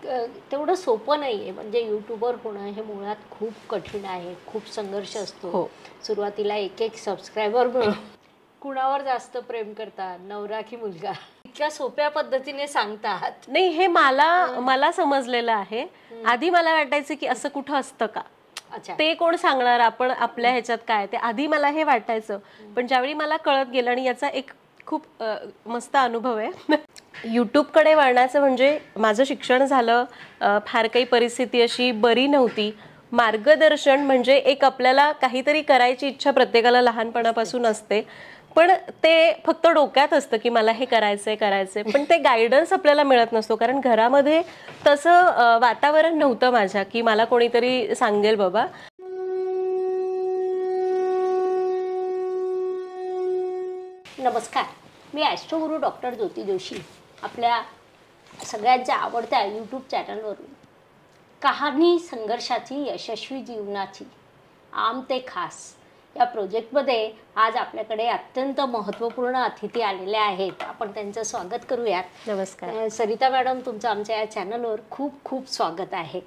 तेवढं सोपं नाही आहे. म्हणजे यूट्यूबर होणं हे मुळात खूप कठीण आहे, खूप संघर्ष असतो. सुरुवातीला एक एक सबस्क्रायबर मिळून कुणावर जास्त प्रेम करतात, नवरा की मुलगा, इतक्या सोप्या पद्धतीने सांगतात. नाही, हे मला समजलेलं आहे. आधी मला वाटायचं की असं कुठं असतं का, ते कोण सांगणार, आपण आपल्या ह्याच्यात काय, ते आधी मला हे वाटायचं. पण ज्यावेळी मला कळत गेलं, आणि याचा एक खूप मस्त अनुभव आहे. यूट्यूबकडे वळण्याचं म्हणजे माझं शिक्षण झालं, फार काही परिस्थिती अशी बरी नव्हती. मार्गदर्शन म्हणजे एक आपल्याला काहीतरी करायची इच्छा प्रत्येकाला लहानपणापासून असते, पण ते फक्त डोक्यात असतं की मला हे करायचंय, पण ते गायडन्स आपल्याला मिळत नसतो. कारण घरामध्ये तसं वातावरण नव्हतं माझ्या की मला कोणीतरी सांगेल बाबा. नमस्कार, मी ॲस्ट्रोगुरू डॉक्टर ज्योती जोशी आपल्या सगळ्यांच्या आवडत्या यूट्यूब चॅनलवरून कहाणी संघर्षाची, यशस्वी जीवनाची, आम ते खास या प्रोजेक्टमध्ये आज आपल्याकडे अत्यंत महत्त्वपूर्ण अतिथी आलेले आहेत. आपण त्यांचं स्वागत करूयात. नमस्कार सरिता मॅडम, तुमचं आमच्या या चॅनलवर खूप खूप स्वागत आहे.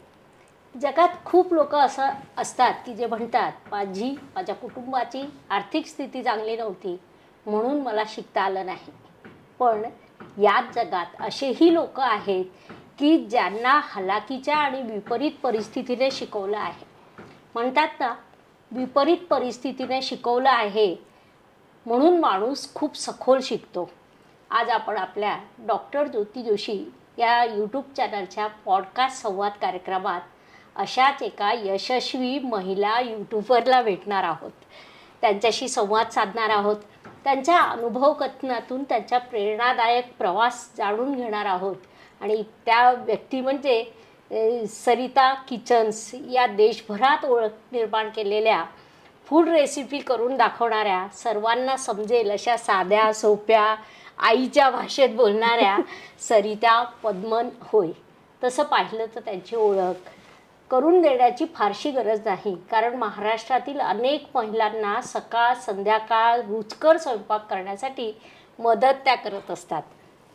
जगात खूप लोक असं असतात की जे म्हणतात माझ्या कुटुंबाची आर्थिक स्थिती चांगली नव्हती म्हणून मला शिकता आलं नाही. पण याच जगात असेही लोक आहेत की ज्यांना हलाखीच्या आणि विपरीत परिस्थितीने शिकवलं आहे. म्हणतात ना, विपरीत परिस्थितीने शिकवलं आहे म्हणून माणूस खूप सखोल शिकतो. आज आपण आपल्या डॉक्टर ज्योती जोशी या यूट्यूब चॅनलच्या पॉडकास्ट संवाद कार्यक्रमात अशाच एका यशस्वी महिला यूट्यूबरला भेटणार आहोत. त्यांच्याशी संवाद साधणार आहोत. त्यांच्या अनुभव कथनातून त्यांच्या प्रेरणादायक प्रवास जाणून घेणार आहोत. आणि त्या व्यक्ती म्हणजे सरिता किचन्स या देशभरात ओळख निर्माण केलेल्या फूड रेसिपी करून दाखवणाऱ्या, सर्वांना समजेल अशा साध्या सोप्या आईच्या भाषेत बोलणाऱ्या सरिता पद्मन होय. तसं पाहिलं तर त्यांची ओळख करून देण्याची फारशी गरज नाही, कारण महाराष्ट्रातील अनेक महिलांना सकाळ संध्याकाळ रुचकर स्वयंपाक करण्यासाठी मदत त्या करत असतात.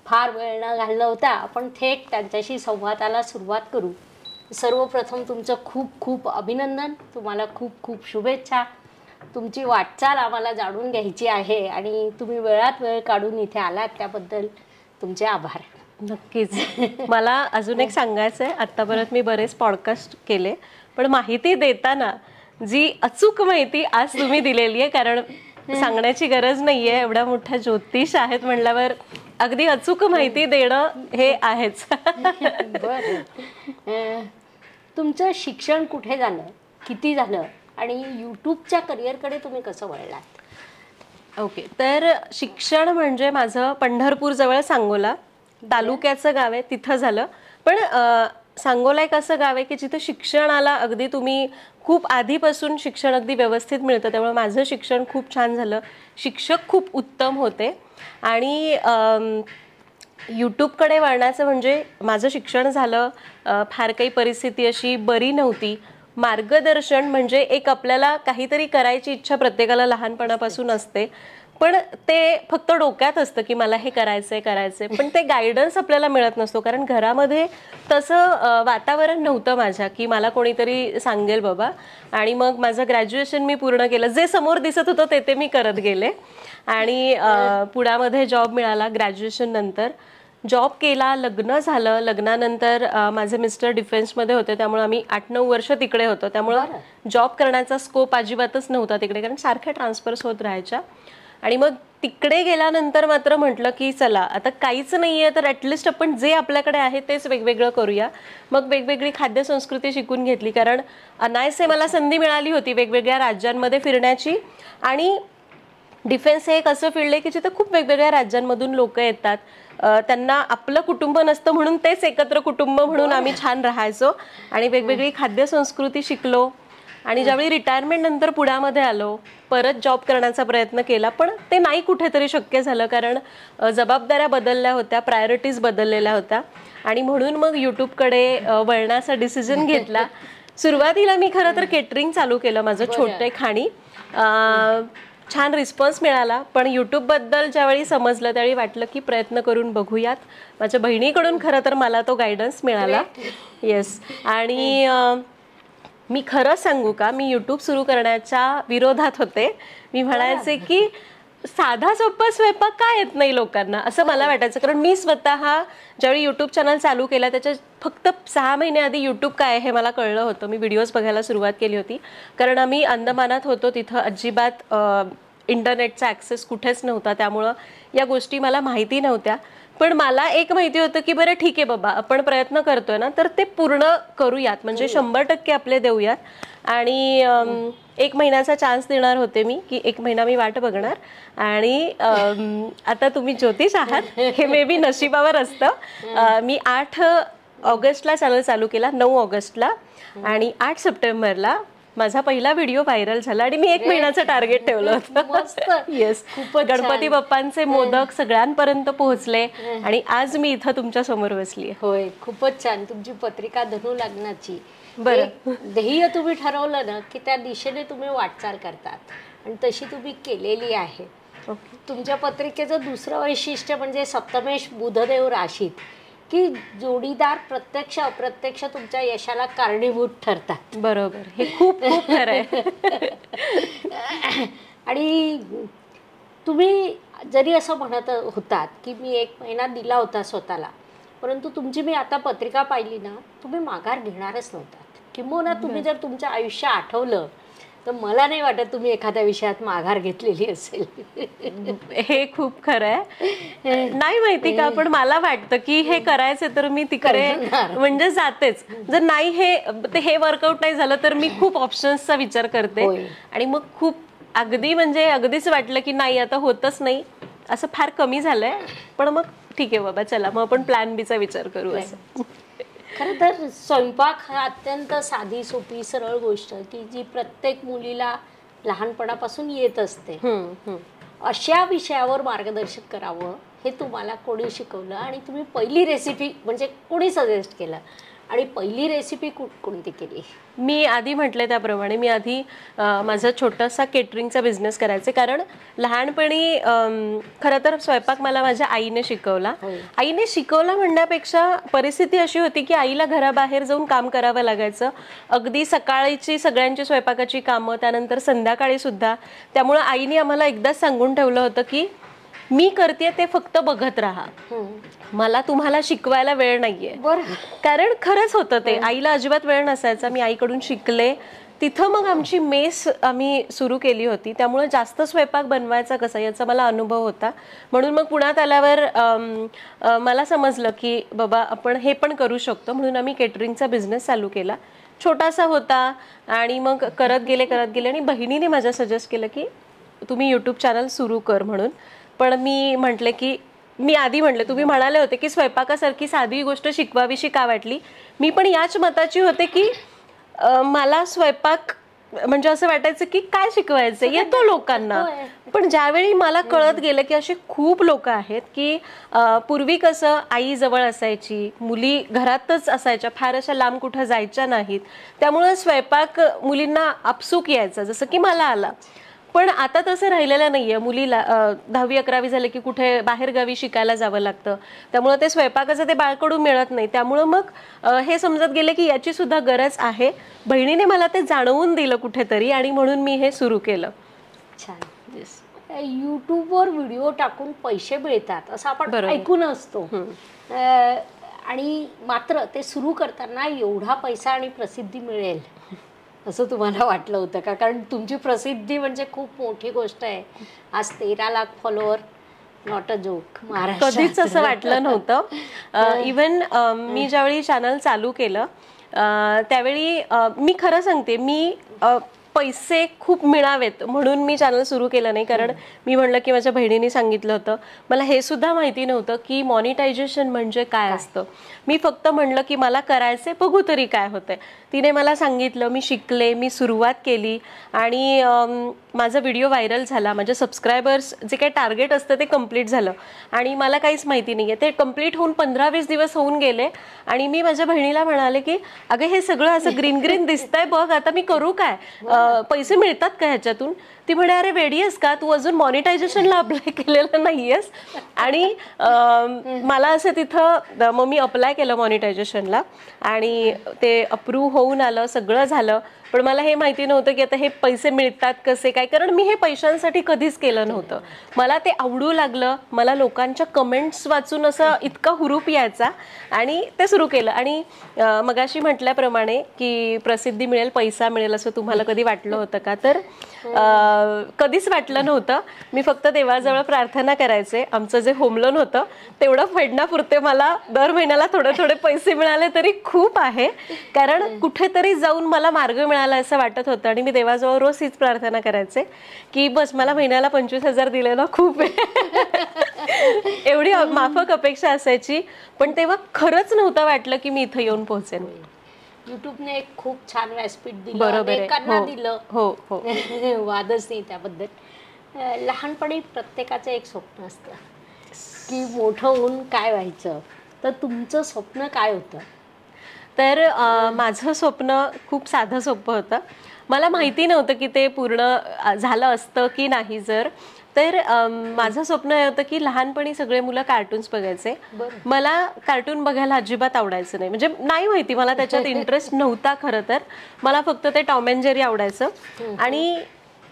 फार वेळ न घालवता आपण थेट त्यांच्याशी संवादाला सुरुवात करू. सर्वप्रथम तुमचं खूप खूप अभिनंदन, तुम्हाला खूप खूप शुभेच्छा. तुमची वाटचाल आम्हाला जाणून घ्यायची आहे आणि तुम्ही वेळात वेळ काढून इथे आलात त्याबद्दल तुमचे आभार. नक्कीच. मला अजून एक सांगायचं आहे, आत्तापर्यंत मी बरेच पॉडकास्ट केले, पण माहिती देताना जी अचूक माहिती आज तुम्ही दिलेली आहे, कारण सांगण्याची गरज नाही आहे, एवढ्या मोठ्या ज्योतिष आहेत म्हणल्यावर अगदी अचूक माहिती देणं हे आहेच. बरं, तुमचं शिक्षण कुठे झालं, किती झालं आणि यूट्यूबच्या करिअरकडे तुम्ही कसं वळलात? ओके, तर शिक्षण म्हणजे माझं पंढरपूर जवळ सांगोला तालुक्याचं गाव आहे, तिथं झालं. पण सांगोला एक असं गाव आहे की जिथं शिक्षणाला अगदी तुम्ही खूप आधीपासून शिक्षण अगदी व्यवस्थित मिळतं. त्यामुळे माझं शिक्षण खूप छान झालं, शिक्षक खूप उत्तम होते. आणि यूट्यूबकडे वळण्याचं म्हणजे माझं शिक्षण झालं, फार काही परिस्थिती अशी बरी नव्हती. मार्गदर्शन म्हणजे एक आपल्याला काहीतरी करायची इच्छा प्रत्येकाला लहानपणापासून असते, पण ते फक्त डोक्यात असतं की मला हे करायचंय, पण ते गायडन्स आपल्याला मिळत नसतो. कारण घरामध्ये तसं वातावरण नव्हतं माझ्या की मला कोणीतरी सांगेल बाबा. आणि मग माझं ग्रॅज्युएशन मी पूर्ण केलं, जे समोर दिसत होतं ते मी करत गेले. आणि पुण्यामध्ये जॉब मिळाला. ग्रॅज्युएशन नंतर जॉब केला, लग्न झालं. लग्नानंतर माझे मिस्टर डिफेन्समध्ये होते, त्यामुळे आम्ही 8-9 वर्ष तिकडे होतो. त्यामुळं जॉब करण्याचा स्कोप अजिबातच नव्हता तिकडे, कारण सारख्या ट्रान्सफर्स होत राहायच्या. आणि मग तिकडे गेल्यानंतर मात्र म्हटलं की चला आता काहीच नाही आहे, तर ॲटलिस्ट आपण जे आपल्याकडे आहे तेच वेगवेगळं करूया. मग वेगवेगळी खाद्यसंस्कृती शिकून घेतली, कारण अनायसे मला संधी मिळाली होती वेगवेगळ्या राज्यांमध्ये फिरण्याची. आणि डिफेन्स हे एक असं फील्ड आहे की जिथं खूप वेगवेगळ्या राज्यांमधून लोक येतात. त्यांना आपलं कुटुंब नसतं म्हणून तेच एकत्र कुटुंब म्हणून आम्ही छान राहायचो आणि वेगवेगळी खाद्यसंस्कृती शिकलो. आणि ज्यावेळी रिटायरमेंट नंतर पुण्यामध्ये आलो, परत जॉब करण्याचा प्रयत्न केला, पण ते नाही कुठेतरी शक्य झालं, कारण जबाबदाऱ्या बदलल्या होत्या, प्रायोरिटीज बदललेल्या होत्या. आणि म्हणून मग यूट्यूबकडे वळण्याचा डिसिजन घेतला. सुरुवातीला मी खरं तर केटरिंग चालू केलं माझं छोटे खाणी. छान रिस्पॉन्स मिळाला. पण यूट्यूबबद्दल ज्यावेळी समजलं त्यावेळी वाटलं की प्रयत्न करून बघूयात. माझ्या बहिणीकडून खरं तर मला तो गायडन्स मिळाला. येस. आणि मी खरं सांगू का, मी यूट्यूब सुरू करण्याच्या विरोधात होते. मी म्हणायचे की साधा सोपा स्वयंपाक का येत नाही लोकांना, असं मला वाटायचं. कारण मी स्वतः ज्यावेळी यूट्यूब चॅनल चालू केला त्याच्या फक्त 6 महिने आधी यूट्यूब काय आहे हे मला कळलं होतं. मी व्हिडिओज बघायला सुरुवात केली होती. कारण आम्ही अंदमानात होतो, तिथं अजिबात इंटरनेटचा ॲक्सेस कुठेच नव्हता. त्यामुळं या गोष्टी मला माहिती नव्हत्या. पण मला एक माहिती होतं की बरं ठीक आहे बाबा, आपण प्रयत्न करतोय ना, तर ते पूर्ण करूयात, म्हणजे 100% आपले देऊयात. आणि 1 महिन्याचा चान्स देणार होते मी, की 1 महिना मी वाट बघणार. आणि आता तुम्ही ज्योतिष आहात हे मे बी नशिबावर असतं. मी 8 ऑगस्टला चॅनल चालू केला, 9 ऑगस्टला, आणि 8 सप्टेंबरला माझा पहिला व्हिडिओ व्हायरल झाला. आणि मी 1 महिन्याचं टार्गेट ठेवलं होतं. येस. गणपती बाप्पांचे मोदक सगळ्यांपर्यंत पोहोचले आणि आज मी इथं तुमच्या समोर बसली आहे. होय, खूपच छान. तुमची पत्रिका धनु लग्नाची बरं, ध्येय तुम्ही ठरवलं ना की त्या दिशेने तुम्ही वाटचाल करतात आणि तशी तुम्ही केलेली आहे. तुमच्या पत्रिकेचं दुसरं वैशिष्ट्य म्हणजे सप्तमेश बुधदेव राशीत, की जोडीदार प्रत्यक्ष अप्रत्यक्ष तुमच्या यशाला कारणीभूत ठरतात. बरोबर. हे खूप खूप खरं आहे. आणि तुम्ही जरी असं म्हणत होतात की मी 1 महिना दिला होता स्वतःला, परंतु तुमची मी आता पत्रिका पाहिली ना, तुम्ही माघार घेणारच नव्हतात. किंबहुना तुम्ही जर तुमचं आयुष्य आठवलं तर मला नाही वाटत तुम्ही एखाद्या विषयात माघार घेतलेली असेल. हे खूप खरं आहे. नाही माहिती का, पण मला वाटतं की हे करायचं तर मी तिकडे म्हणजे जातेच. जर नाही हे वर्कआउट नाही झालं तर मी खूप ऑप्शन्सचा विचार करते. आणि मग खूप अगदीच वाटलं की नाही आता होतच नाही, असं फार कमी झालंय. पण मग ठीक आहे बाबा, चला मग आपण प्लॅन बीचा विचार करू. असं खरं तर स्वयंपाक हा अत्यंत साधी सोपी सरळ गोष्ट की जी प्रत्येक मुलीला लहानपणापासून येत असते. अशा विषयावर मार्गदर्शन करावं हे तुम्हाला कोणी शिकवलं आणि तुम्ही पहिली रेसिपी म्हणजे कोणी सजेस्ट केलं आणि पहिली रेसिपी कोणती केली? मी आधी म्हटले त्याप्रमाणे मी आधी माझा छोटासा केटरिंगचा बिझनेस करायचे. कारण लहानपणी खरं तर स्वयंपाक मला माझ्या आईने शिकवला. आईने शिकवला म्हणण्यापेक्षा परिस्थिती अशी होती की आईला घराबाहेर जाऊन काम करावं लागायचं. अगदी सकाळची सगळ्यांची स्वयंपाकाची कामं, त्यानंतर संध्याकाळी सुद्धा. त्यामुळं आईने आम्हाला एकदाच सांगून ठेवलं होतं की मी करते ते फक्त बघत राहा, मला तुम्हाला शिकवायला वेळ नाहीये. कारण खरंच होतं ते, आईला अजिबात वेळ नसायचा. मी आईकडून शिकले. तिथं मग आमची मेस आम्ही सुरू केली होती. त्यामुळे जास्त स्वयंपाक बनवायचा कसा याचा मला अनुभव होता. म्हणून मग पुण्यात आल्यावर मला समजलं की बाबा आपण हे पण करू शकतो. म्हणून आम्ही केटरिंगचा बिझनेस चालू केला. छोटासा होता आणि मग करत गेले आणि बहिणीने माझ्या सजेस्ट केलं की तुम्ही यूट्यूब चॅनल सुरू कर म्हणून. पण मी म्हटले की मी आधी म्हटले, तुम्ही म्हणाले होते की स्वयंपाकासारखी साधी गोष्ट शिकवावीशी का वाटली. मी पण याच मताची होते की मला स्वयंपाक म्हणजे असं वाटायचं की काय शिकवायचं, येतो लोकांना. पण ज्यावेळी मला कळत गेलं की असे खूप लोक आहेत की पूर्वी कसं आई जवळ असायची, मुली घरातच असायच्या, फार अशा लांब कुठं जायच्या नाहीत. त्यामुळं स्वयंपाक मुलींना आपसूक यायचा, जसं की मला आला. पण आता तसं राहिलेलं नाहीये. मुलीला 10वी 11वी झाले की कुठे बाहेर गावी शिकायला जावं लागतं. त्यामुळे ते स्वयंपाकाचं ते बाळकडून मिळत नाही. त्यामुळं मग हे समजत गेले की याची सुद्धा गरज आहे. बहिणीने मला ते जाणवून दिलं कुठेतरी आणि म्हणून मी हे सुरू केलं. छान. यूट्यूबवर व्हिडिओ टाकून पैसे मिळतात असं आपण ऐकून असतो. आणि मात्र ते सुरू करताना एवढा पैसा आणि प्रसिद्धी मिळेल असं तुम्हाला वाटलं होतं का? कारण तुमची प्रसिद्धी म्हणजे खूप मोठी गोष्ट आहे. आज 13 lakh follower, not a joke. कधीच असं वाटलं नव्हतं. इवन मी ज्यावेळी चॅनल चालू केलं त्यावेळी मी खरं सांगते, मी पैसे खूप मिळावेत म्हणून मी चॅनल सुरू केलं नाही. कारण मी म्हणलं की माझ्या बहिणीने सांगितलं होतं. मला हे सुद्धा माहिती नव्हतं की मॉनिटायझेशन म्हणजे काय असतं. मी फक्त म्हणलं की मला करायचे, बघू तरी काय होतंय. तिने मला सांगितलं, मी शिकले, मी सुरुवात केली आणि माझा व्हिडिओ व्हायरल झाला. माझे सबस्क्रायबर्स जे काही टार्गेट असतं ते कम्प्लीट झालं आणि मला काहीच माहिती नाही आहे. ते कम्प्लीट होऊन 15-20 दिवस होऊन गेले आणि मी माझ्या बहिणीला म्हणाले की अगं हे सगळं असं ग्रीन ग्रीन दिसतंय बघ, आता मी करू काय. पैसे मिळतात का ह्याच्यातून? ती म्हणे अरे वेडी आहेस का, तू अजून मॉनिटायझेशनला अप्लाय केलेलं नाहीयेस. आणि मला असं तिथं मग मी अप्लाय केलं मॉनिटायझेशनला आणि ते अप्रूव्ह होऊन आलं, सगळं झालं. पण मला हे माहिती नव्हतं की आता हे पैसे मिळतात कसे काय, कारण मी हे पैशांसाठी कधीच केलं नव्हतं. मला ते आवडू लागलं, मला लोकांच्या कमेंट्स वाचून असं इतका हुरूप यायचा आणि ते सुरू केलं. आणि मगाशी म्हटल्याप्रमाणे की प्रसिद्धी मिळेल, पैसा मिळेल असं तुम्हाला कधी वाटलं होतं का? तर कधीच वाटलं नव्हतं. मी फक्त देवाजवळ प्रार्थना करायचे, आमचं जे होम लोन होतं तेवढं फेडण्यापुरते मला दर महिन्याला थोडे थोडे पैसे मिळाले तरी खूप आहे, कारण कुठेतरी जाऊन मला मार्ग मिळाला असं वाटत होतं. आणि मी देवाजवळ रोज हीच प्रार्थना करायचे की बस मला महिन्याला 25,000 दिले ना खूप आहे. एवढी माफक अपेक्षा असायची, पण तेव्हा खरंच नव्हतं वाटलं की मी इथं येऊन पोहोचेन. युट्यूबने एक खूप छान व्यासपीठ दिलं, बरोबर आहे. अनेकांना हो, दिलं. हो हो. वादच नाही त्याबद्दल. लहानपणी प्रत्येकाचं एक स्वप्न असतं की मोठं होऊन काय व्हायचं. तर तुमचं स्वप्न काय होतं? तर माझं स्वप्न खूप साधं सोपं होतं. मला माहिती नव्हतं की ते पूर्ण झालं असतं की नाही. तर माझं स्वप्न हे होतं की लहानपणी सगळे मुलं कार्टून्स बघायचे. मला कार्टून बघायला अजिबात आवडायचं नाही, म्हणजे नाही माहिती, मला त्याच्यात इंटरेस्ट नव्हता खरं तर. मला फक्त ते टॉम अँड जेरी आवडायचं आणि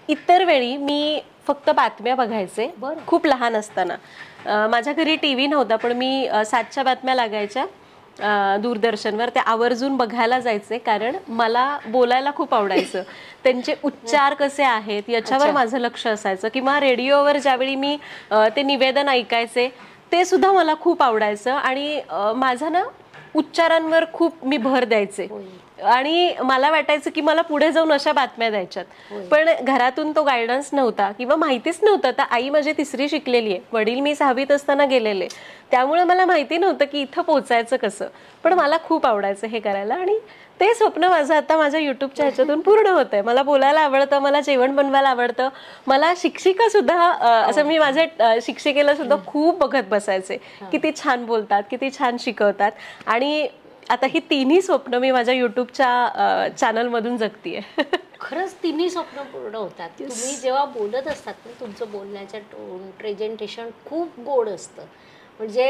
इतर वेळी मी फक्त बातम्या बघायचे. खूप लहान असताना माझ्या घरी टीव्ही नव्हता, पण मी 7च्या बातम्या लागायच्या दूरदर्शनवर, ते आवर्जून बघायला जायचे, कारण मला बोलायला खूप आवडायचं. त्यांचे उच्चार कसे आहेत याच्यावर माझं लक्ष असायचं. किंवा रेडिओवर ज्यावेळी मी ते निवेदन ऐकायचे ते सुद्धा मला खूप आवडायचं. आणि माझा ना उच्चारांवर खूप मी भर द्यायचे आणि मला वाटायचं की मला पुढे जाऊन अशा बातम्या द्यायच्यात. पण घरातून तो गायडन्स नव्हता किंवा माहितीच नव्हतं. तर आई माझी 3री शिकलेली आहे, वडील मी 6वीत असताना गेलेले, त्यामुळे मला माहिती नव्हतं की इथं पोचायचं कसं. पण मला खूप आवडायचं हे करायला आणि ते स्वप्न माझं आता माझ्या युट्यूबच्या ह्याच्यातून पूर्ण होत आहे. मला बोलायला आवडतं, मला जेवण बनवायला आवडतं. मला शिक्षिका सुद्धा असं मी माझ्या शिक्षिकेला सुद्धा खूप बघत बसायचे, किती छान बोलतात, किती छान शिकवतात. आणि आता ही तिन्ही स्वप्न मी माझ्या युट्यूबच्या चॅनलमधून जगतीये. खरंच तिन्ही स्वप्न पूर्ण होतात. तुम्ही जेव्हा बोलत असतात ना, तुमचं बोलण्याचं टोन, प्रेझेंटेशन खूप गोड असतं. म्हणजे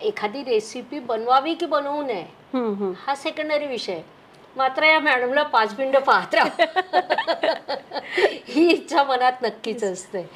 एखादी रेसिपी बनवावी की बनवू नये हा सेकंडरी विषय, मात्र या मॅडमला 5 मिनिटं पाहत राहा ही इच्छा मनात नक्कीच असते.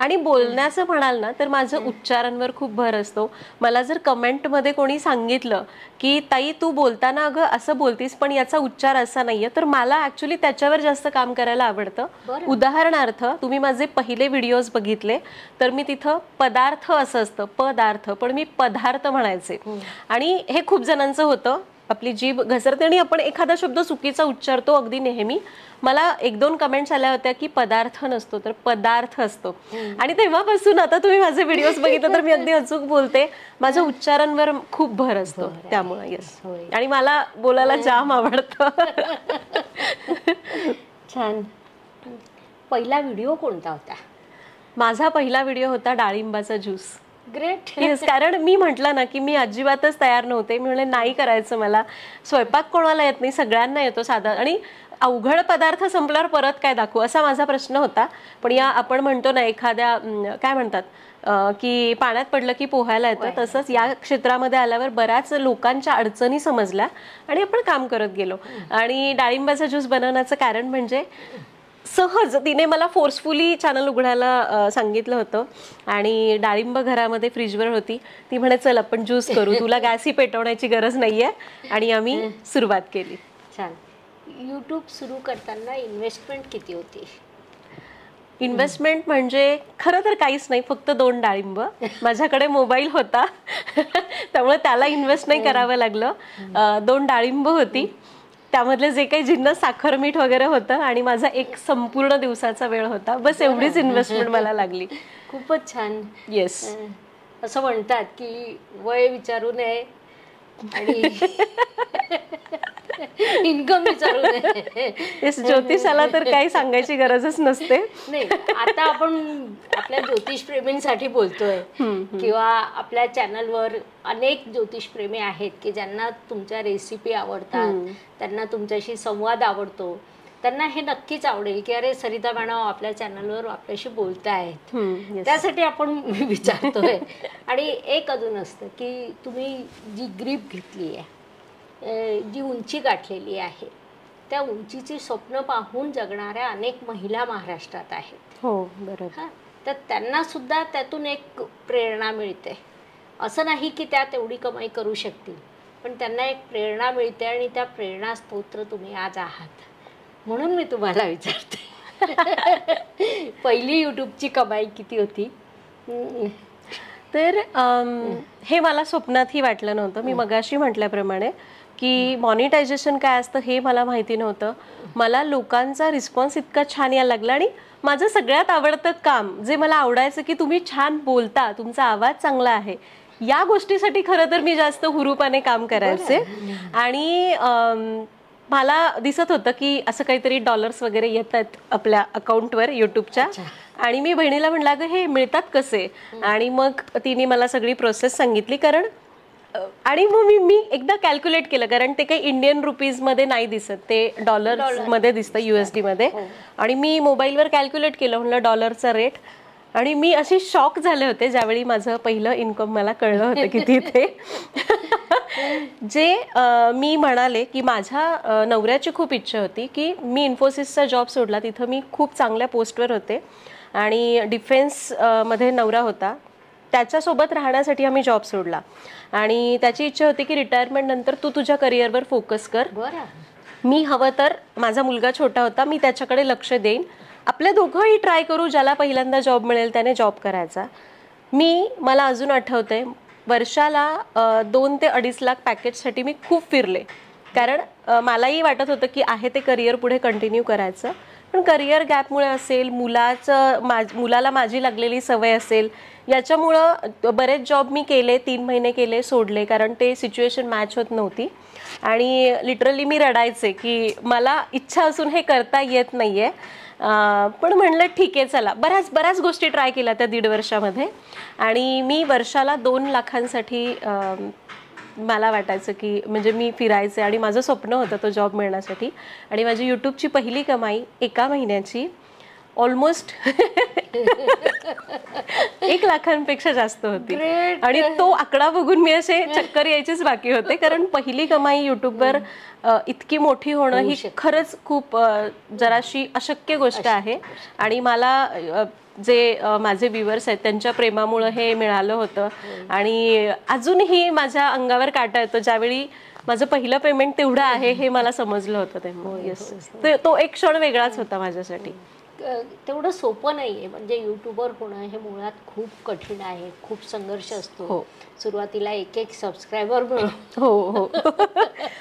आणि बोलण्याचं म्हणाल ना तर माझं उच्चारांवर खूप भर असतो. मला जर कमेंटमध्ये कोणी सांगितलं की ताई तू बोलताना अगं असं बोलतीस पण याचा उच्चार असा नाहीये, तर मला ऍक्च्युली त्याच्यावर जास्त काम करायला आवडतं. उदाहरणार्थ तुम्ही माझे पहिले व्हिडिओज बघितले तर मी तिथं पदार्थ असं असतं पदार्थ, पण मी पदार्थ म्हणायचे. आणि हे खूप जणांचं होतं, आपली जीभ घसरते आणि आपण एखादा शब्द चुकीचा उच्चारतो अगदी नेहमी. मला 1-2 कमेंट्स आल्या होत्या की पदार्थ नसतो तर पदार्थ असतो. आणि तेव्हापासून आता तुम्ही माझे व्हिडिओज बघितले तर मी अगदी अचूक बोलते. माझ्या उच्चारांवर खूप भर असतो त्यामुळे. येस. आणि मला बोलायला जाम आवडतं. छान. पहिला व्हिडिओ कोणता होता? माझा पहिला व्हिडिओ होता डाळिंबाचा ज्यूस. ग्रेट. येस, कारण मी म्हटलं ना की मी अजिबातच तयार नव्हते. मी म्हणले नाही करायचं, मला स्वयंपाक कोणाला येत नाही, सगळ्यांना येतो साधा, आणि अवघड पदार्थ संपल्यावर परत काय दाखवू असा माझा प्रश्न होता. पण या आपण म्हणतो ना एखाद्या काय म्हणतात की पाण्यात पडलं की पोहायला येतं, तसंच या क्षेत्रामध्ये आल्यावर बऱ्याच लोकांच्या अडचणी समजल्या आणि आपण काम करत गेलो. आणि डाळिंबाचा ज्यूस बनवण्याचं कारण म्हणजे सहज तिने मला फोर्सफुली चॅनल उघडायला सांगितलं होतं आणि डाळिंब घरामध्ये फ्रीजवर होती. ती म्हणे चल आपण ज्यूस करू, तुला गॅसही पेटवण्याची गरज नाहीये. आणि आम्ही सुरुवात केली. छान. यूट्यूब सुरू करताना इन्व्हेस्टमेंट किती होती? इन्व्हेस्टमेंट म्हणजे खरं तर काहीच नाही, फक्त 2 डाळिंब. माझ्याकडे मोबाईल होता त्यामुळे त्याला इन्व्हेस्ट नाही करावं लागलं. 2 डाळिंब होती, त्यामधले जे काही जिन्नस साखर मीठ वगैरे होतं आणि माझा एक संपूर्ण दिवसाचा वेळ होता. बस एवढीच इन्व्हेस्टमेंट मला लागली. खूपच छान. येस. असं म्हणतात की वय विचारू नये आणि इन्कम विचारू नये. ज्योतिषाला तर काही सांगायची गरजच नसते. नाही, आता आपण आपल्या ज्योतिष प्रेमींसाठी बोलतोय किंवा आपल्या चॅनलवर अनेक ज्योतिष प्रेमी आहेत की ज्यांना तुमच्या रेसिपी आवडतात, त्यांना तुमच्याशी संवाद आवडतो. त्यांना हे नक्कीच आवडेल की अरे सरिता मॅडम आपल्या चॅनलवर आपल्याशी बोलतायत. yes. त्यासाठी आपण विचारतोय. आणि एक अजून असतं की तुम्ही जी ग्रीप घेतली आहे, जी उंची गाठलेली आहे, त्या उंचीची स्वप्न पाहून जगणाऱ्या अनेक महिला महाराष्ट्रात आहेत. हो बरोबर. हां, तर त्यांना सुद्धा त्यातून एक प्रेरणा मिळते. असं नाही की त्या तेवढी कमाई करू शकतील, पण त्यांना एक प्रेरणा मिळते आणि त्या प्रेरणा स्तोत्र तुम्ही आज आहात. म्हणून मी तुम्हाला विचारते पहिली यूट्यूबची कमाई किती होती? तर हे मला स्वप्नातही वाटलं नव्हतं. मी मगाशी म्हटल्याप्रमाणे की मॉनिटायझेशन काय असतं हे मला माहिती नव्हतं. मला लोकांचा रिस्पॉन्स इतका छान यायला लागला आणि माझं सगळ्यात आवडतं काम जे मला आवडायचं की तुम्ही छान बोलता, तुमचा आवाज चांगला आहे, या गोष्टीसाठी खरं तर मी जास्त हुरूपाने काम करायचे. आणि मला दिसत होतं की असं काहीतरी डॉलर्स वगैरे येत आहेत आपल्या अकाउंटवर यूट्यूबच्या. आणि मी बहिणीला म्हणलं अगं हे मिळतात कसे? आणि मग तिने मला सगळी प्रोसेस सांगितली. कारण आणि मग मी एकदा कॅल्क्युलेट केलं, कारण ते काही इंडियन रुपीजमध्ये नाही दिसत, ते डॉलर्समध्ये दिसतं, USD मध्ये. आणि मी मोबाईलवर कॅल्क्युलेट केलं, म्हणलं डॉलरचा रेट. आणि मी अशी शॉक झाले होते ज्यावेळी माझं पहिलं इन्कम मला कळलं होतं किती ते. जे मी म्हणाले की माझ्या नवऱ्याची खूप इच्छा होती की मी इन्फोसिसचा जॉब सोडला, तिथं मी खूप चांगल्या पोस्टवर होते आणि डिफेन्स मध्ये नवरा होता, त्याच्यासोबत राहण्यासाठी आम्ही जॉब सोडला. आणि त्याची इच्छा होती की रिटायरमेंट नंतर तू तुझ्या करिअरवर फोकस कर, मी हवं तर, माझा मुलगा छोटा होता, मी त्याच्याकडे लक्ष देईन, आपल्या दोघंही ट्राय करू, ज्याला पहिल्यांदा जॉब मिळेल त्याने जॉब करायचा. मला अजून आठवतंय, वर्षाला 2 ते 2.5 लाख पॅकेजसाठी मी खूप फिरले. कारण मलाही वाटत होतं की आहे ते करिअर पुढे कंटिन्यू करायचं, पण करिअर गॅपमुळे असेल, मुलाला माझी लागलेली सवय असेल, याच्यामुळं बरेच जॉब मी केले, 3 महिने केले, सोडले, कारण ते सिच्युएशन मॅच होत नव्हती. आणि लिटरली मी रडायचे की मला इच्छा असून हे करता येत नाही आहे. पण म्हणलं ठीक आहे चला, बऱ्याच गोष्टी ट्राय केल्या त्या 1.5 वर्षामध्ये. आणि मी वर्षाला 2 लाखांसाठी मला वाटायचं की म्हणजे मी फिरायचे आणि माझं स्वप्न होतं तो जॉब मिळण्यासाठी. आणि माझी यूट्यूबची पहिली कमाई एका महिन्याची ऑलमोस्ट 1 लाखांपेक्षा जास्त होती. आणि तो आकडा बघून मी असे चक्कर यायचीच बाकी होते, कारण पहिली कमाई यूट्यूबवर इतकी मोठी होणं ही खरंच खूप जराशी अशक्य गोष्ट आहे. आणि मला जे माझे व्ह्युअर्स आहेत त्यांच्या प्रेमामुळं हे मिळालं होतं. आणि अजूनही माझ्या अंगावर काटा येतो ज्यावेळी माझं पहिलं पेमेंट तेवढं आहे हे मला समजलं होतं तेव्हा. येस, तो एक क्षण वेगळाच होता माझ्यासाठी. तेवढं सोपं नाही आहे, म्हणजे यूट्यूबर होणं हे मुळात खूप कठीण आहे, खूप संघर्ष असतो. हो, सुरुवातीला एक सबस्क्रायबर मिळतो. हो.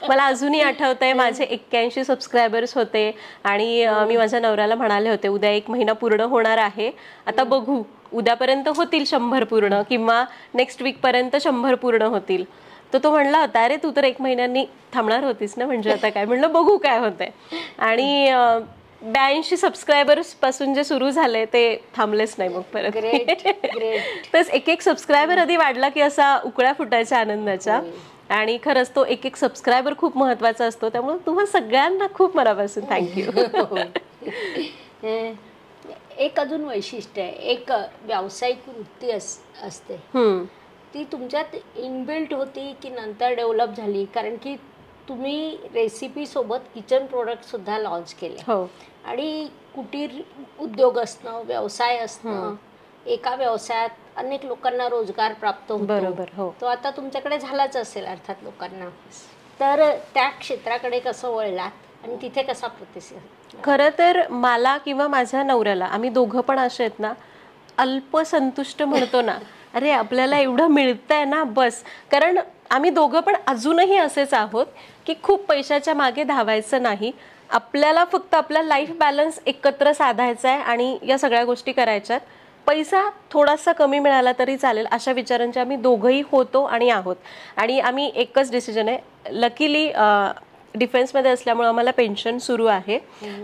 मला अजूनही आठवतंय, माझे 81 सबस्क्रायबर्स होते आणि मी माझ्या नवऱ्याला म्हणाले होते उद्या 1 महिना पूर्ण होणार आहे, आता बघू, उद्यापर्यंत होतील 100 पूर्ण किंवा नेक्स्ट वीक पर्यंत 100 पूर्ण होतील. तर तो म्हणला होता अरे तू तर 1 महिन्यांनी थांबणार होतीस ना, म्हणजे आता काय. म्हणलं बघू काय होतंय. आणि 82 सबस्क्रायबर्स पासून जे सुरू झाले ते थांबलेच नाही मग परत. तर एक सबस्क्रायबर आधी वाढला की असा उकळ्या फुटायच्या आनंदाच्या. आणि खरंच तो एक सबस्क्रायबर खूप महत्वाचा असतो. त्यामुळे तुम्हा सगळ्यांना खूप मनापासून थँक्यू. एक अजून वैशिष्ट्य आहे, एक व्यावसायिक वृत्ती असते, ती तुमच्यात इनबिल्ट होती की नंतर डेव्हलप झाली? कारण की तुम्ही रेसिपी सोबत किचन प्रोडक्ट सुद्धा लॉन्च केले. हो. आणि कुटीर उद्योग असणं, व्यवसाय असणं, एका व्यवसायात अनेक लोकांना रोजगार प्राप्त होतो. बरोबर. हो. तो आता तुमच्याकडे झालाच असेल अर्थात लोकांना. तर त्या क्षेत्राकडे कसं वळलात आणि तिथे कसा प्रतिसाद? खरं तर मला किंवा माझ्या नवऱ्याला, आम्ही दोघं पण असे आहेत ना, अल्पसंतुष्ट म्हणतो ना, अरे आपल्याला एवढं मिळतंय ना बस. कारण आम्ही दोघं पण अजूनही असेच आहोत की खूप पैशाच्या मागे धावायचं नाही, आपल्याला फक्त आपला लाईफ बॅलन्स एकत्र साधायचा आहे आणि या सगळ्या गोष्टी करायच्यात. पैसा थोडासा कमी मिळाला तरी चालेल, अशा विचारांचे आम्ही दोघंही होतो आणि आहोत. आणि आम्ही एकच डिसिजन आहे, लकीली डिफेन्समध्ये असल्यामुळे आम्हाला पेन्शन सुरू आहे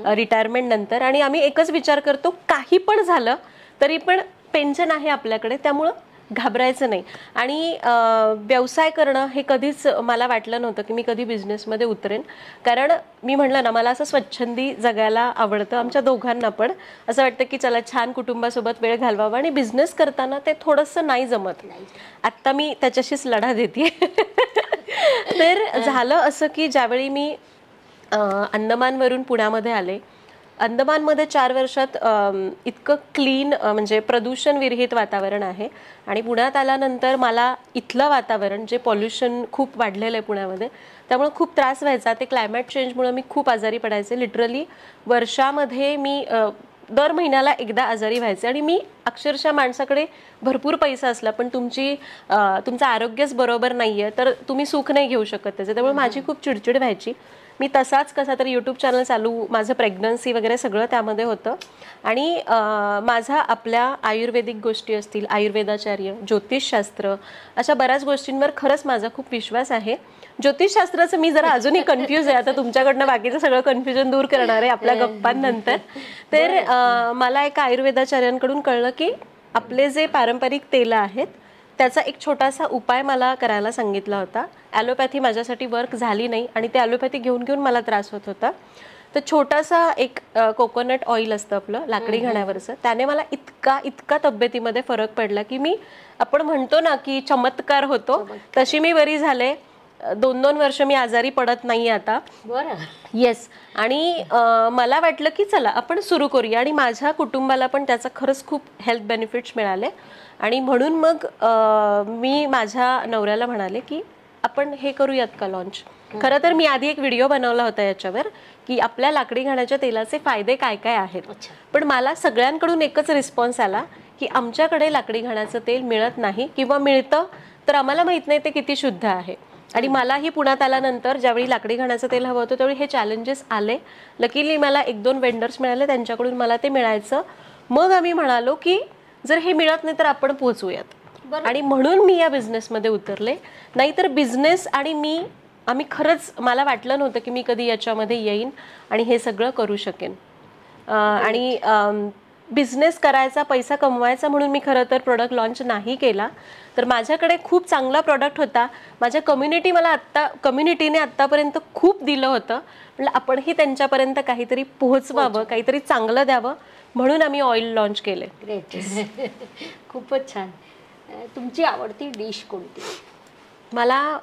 रिटायरमेंट नंतर. आणि आम्ही एकच विचार करतो, काही पण झालं तरी पण पेन्शन आहे आपल्याकडे, त्यामुळं घाबरायचं नाही. आणि व्यवसाय करणं हे कधीच मला वाटलं नव्हतं की मी कधी बिझनेसमध्ये उतरेन, कारण मी म्हणलं ना, मला असं स्वच्छंदी जगायला आवडतं. आमच्या दोघांना पण असं वाटतं की चला छान कुटुंबासोबत वेळ घालवावा, आणि बिझनेस करताना ते थोडंसं नाही जमत. आत्ता मी त्याच्याशीच लढा देते. तर झालं असं की ज्यावेळी मी अंदमानवरून पुण्यामध्ये आले, अंदमानमध्ये 4 वर्षात इतकं क्लीन म्हणजे प्रदूषण विरहित वातावरण आहे, आणि पुण्यात आल्यानंतर मला इथलं वातावरण जे पॉल्युशन खूप वाढलेलं आहे पुण्यामध्ये, त्यामुळे खूप त्रास व्हायचा. ते क्लायमेट चेंजमुळे मी खूप आजारी पडायचे. लिटरली वर्षामध्ये मी दर महिन्याला एकदा आजारी व्हायचे. आणि मी अक्षरशः माणसाकडे भरपूर पैसा असला पण तुमचं आरोग्यच बरोबर नाही आहे तर तुम्ही सुख नाही घेऊ शकत त्याचं. त्यामुळे माझी खूप चिडचिड व्हायची. मी तसाच कसा तरी यूट्यूब चॅनल चालू, माझं प्रेग्नन्सी वगैरे सगळं त्यामध्ये होतं. आणि माझा आपल्या आयुर्वेदिक गोष्टी असतील, आयुर्वेदाचार्य, ज्योतिषशास्त्र, अशा बऱ्याच गोष्टींवर खरंच माझा खूप विश्वास आहे. ज्योतिषशास्त्राचं मी जरा अजूनही कन्फ्यूज आहे. आता तुमच्याकडनं बाकीचं सगळं कन्फ्युजन दूर करणार आहे आपल्या गप्पांनंतर. तर मला एका आयुर्वेदाचार्यांकडून कळलं की आपले जे पारंपरिक तेलं आहेत त्याचा एक छोटासा उपाय मला करायला सांगितला होता. ॲलोपॅथी माझ्यासाठी वर्क झाली नाही, आणि ते ॲलोपॅथी घेऊन घेऊन मला त्रास होत होता. तर छोटासा एक कोकोनट ऑइल असतं आपलं लाकडी घाण्यावरचं, त्याने मला इतका तब्येतीमध्ये फरक पडला की आपण म्हणतो ना की चमत्कार होतो, तशी मी बरी झाले. 2-2 वर्ष मी आजारी पडत नाही आता. बरं. येस. आणि मला वाटलं की चला आपण सुरू करूया, आणि माझ्या कुटुंबाला पण त्याचा खरंच खूप हेल्थ बेनिफिट्स मिळाले. आणि म्हणून मग मी माझ्या नवऱ्याला म्हणाले की आपण हे करूयात का लॉन्च. खरं तर मी आधी एक व्हिडिओ बनवला होता याच्यावर की आपल्या लाकडी घाण्याच्या तेलाचे फायदे काय काय आहेत. पण मला सगळ्यांकडून एकच रिस्पॉन्स आला की आमच्याकडे लाकडी घाण्याचं तेल मिळत नाही, किंवा मिळतं तर आम्हाला माहित नाही ते किती शुद्ध आहे. आणि मलाही पुण्यात आल्यानंतर ज्यावेळी लाकडी घाण्याचं तेल हवं होतं त्यावेळी हे चॅलेंजेस आले. लकीली मला 1-2 वेंडर्स मिळाले, त्यांच्याकडून मला ते मिळायचं. मग आम्ही म्हणालो की जर हे मिळत नाही तर आपण पोहोचूयात. आणि म्हणून मी या बिझनेसमध्ये उतरले. नाहीतर बिझनेस आणि आम्ही खरंच, मला वाटलं नव्हतं की मी कधी याच्यामध्ये येईन आणि हे सगळं करू शकेन. आणि बिझनेस करायचा, पैसा कमवायचा म्हणून मी खरं तर प्रोडक्ट लॉन्च नाही केला. तर माझ्याकडे खूप चांगला प्रोडक्ट होता. माझ्या कम्युनिटीने आत्तापर्यंत खूप दिलं होतं. म्हणजे आपणही त्यांच्यापर्यंत काहीतरी पोहोचवावं, काहीतरी चांगलं द्यावं, म्हणून आम्ही ऑइल लॉन्च केले. ग्रेट. खूपच छान. तुमची आवडती डिश कोणती? मला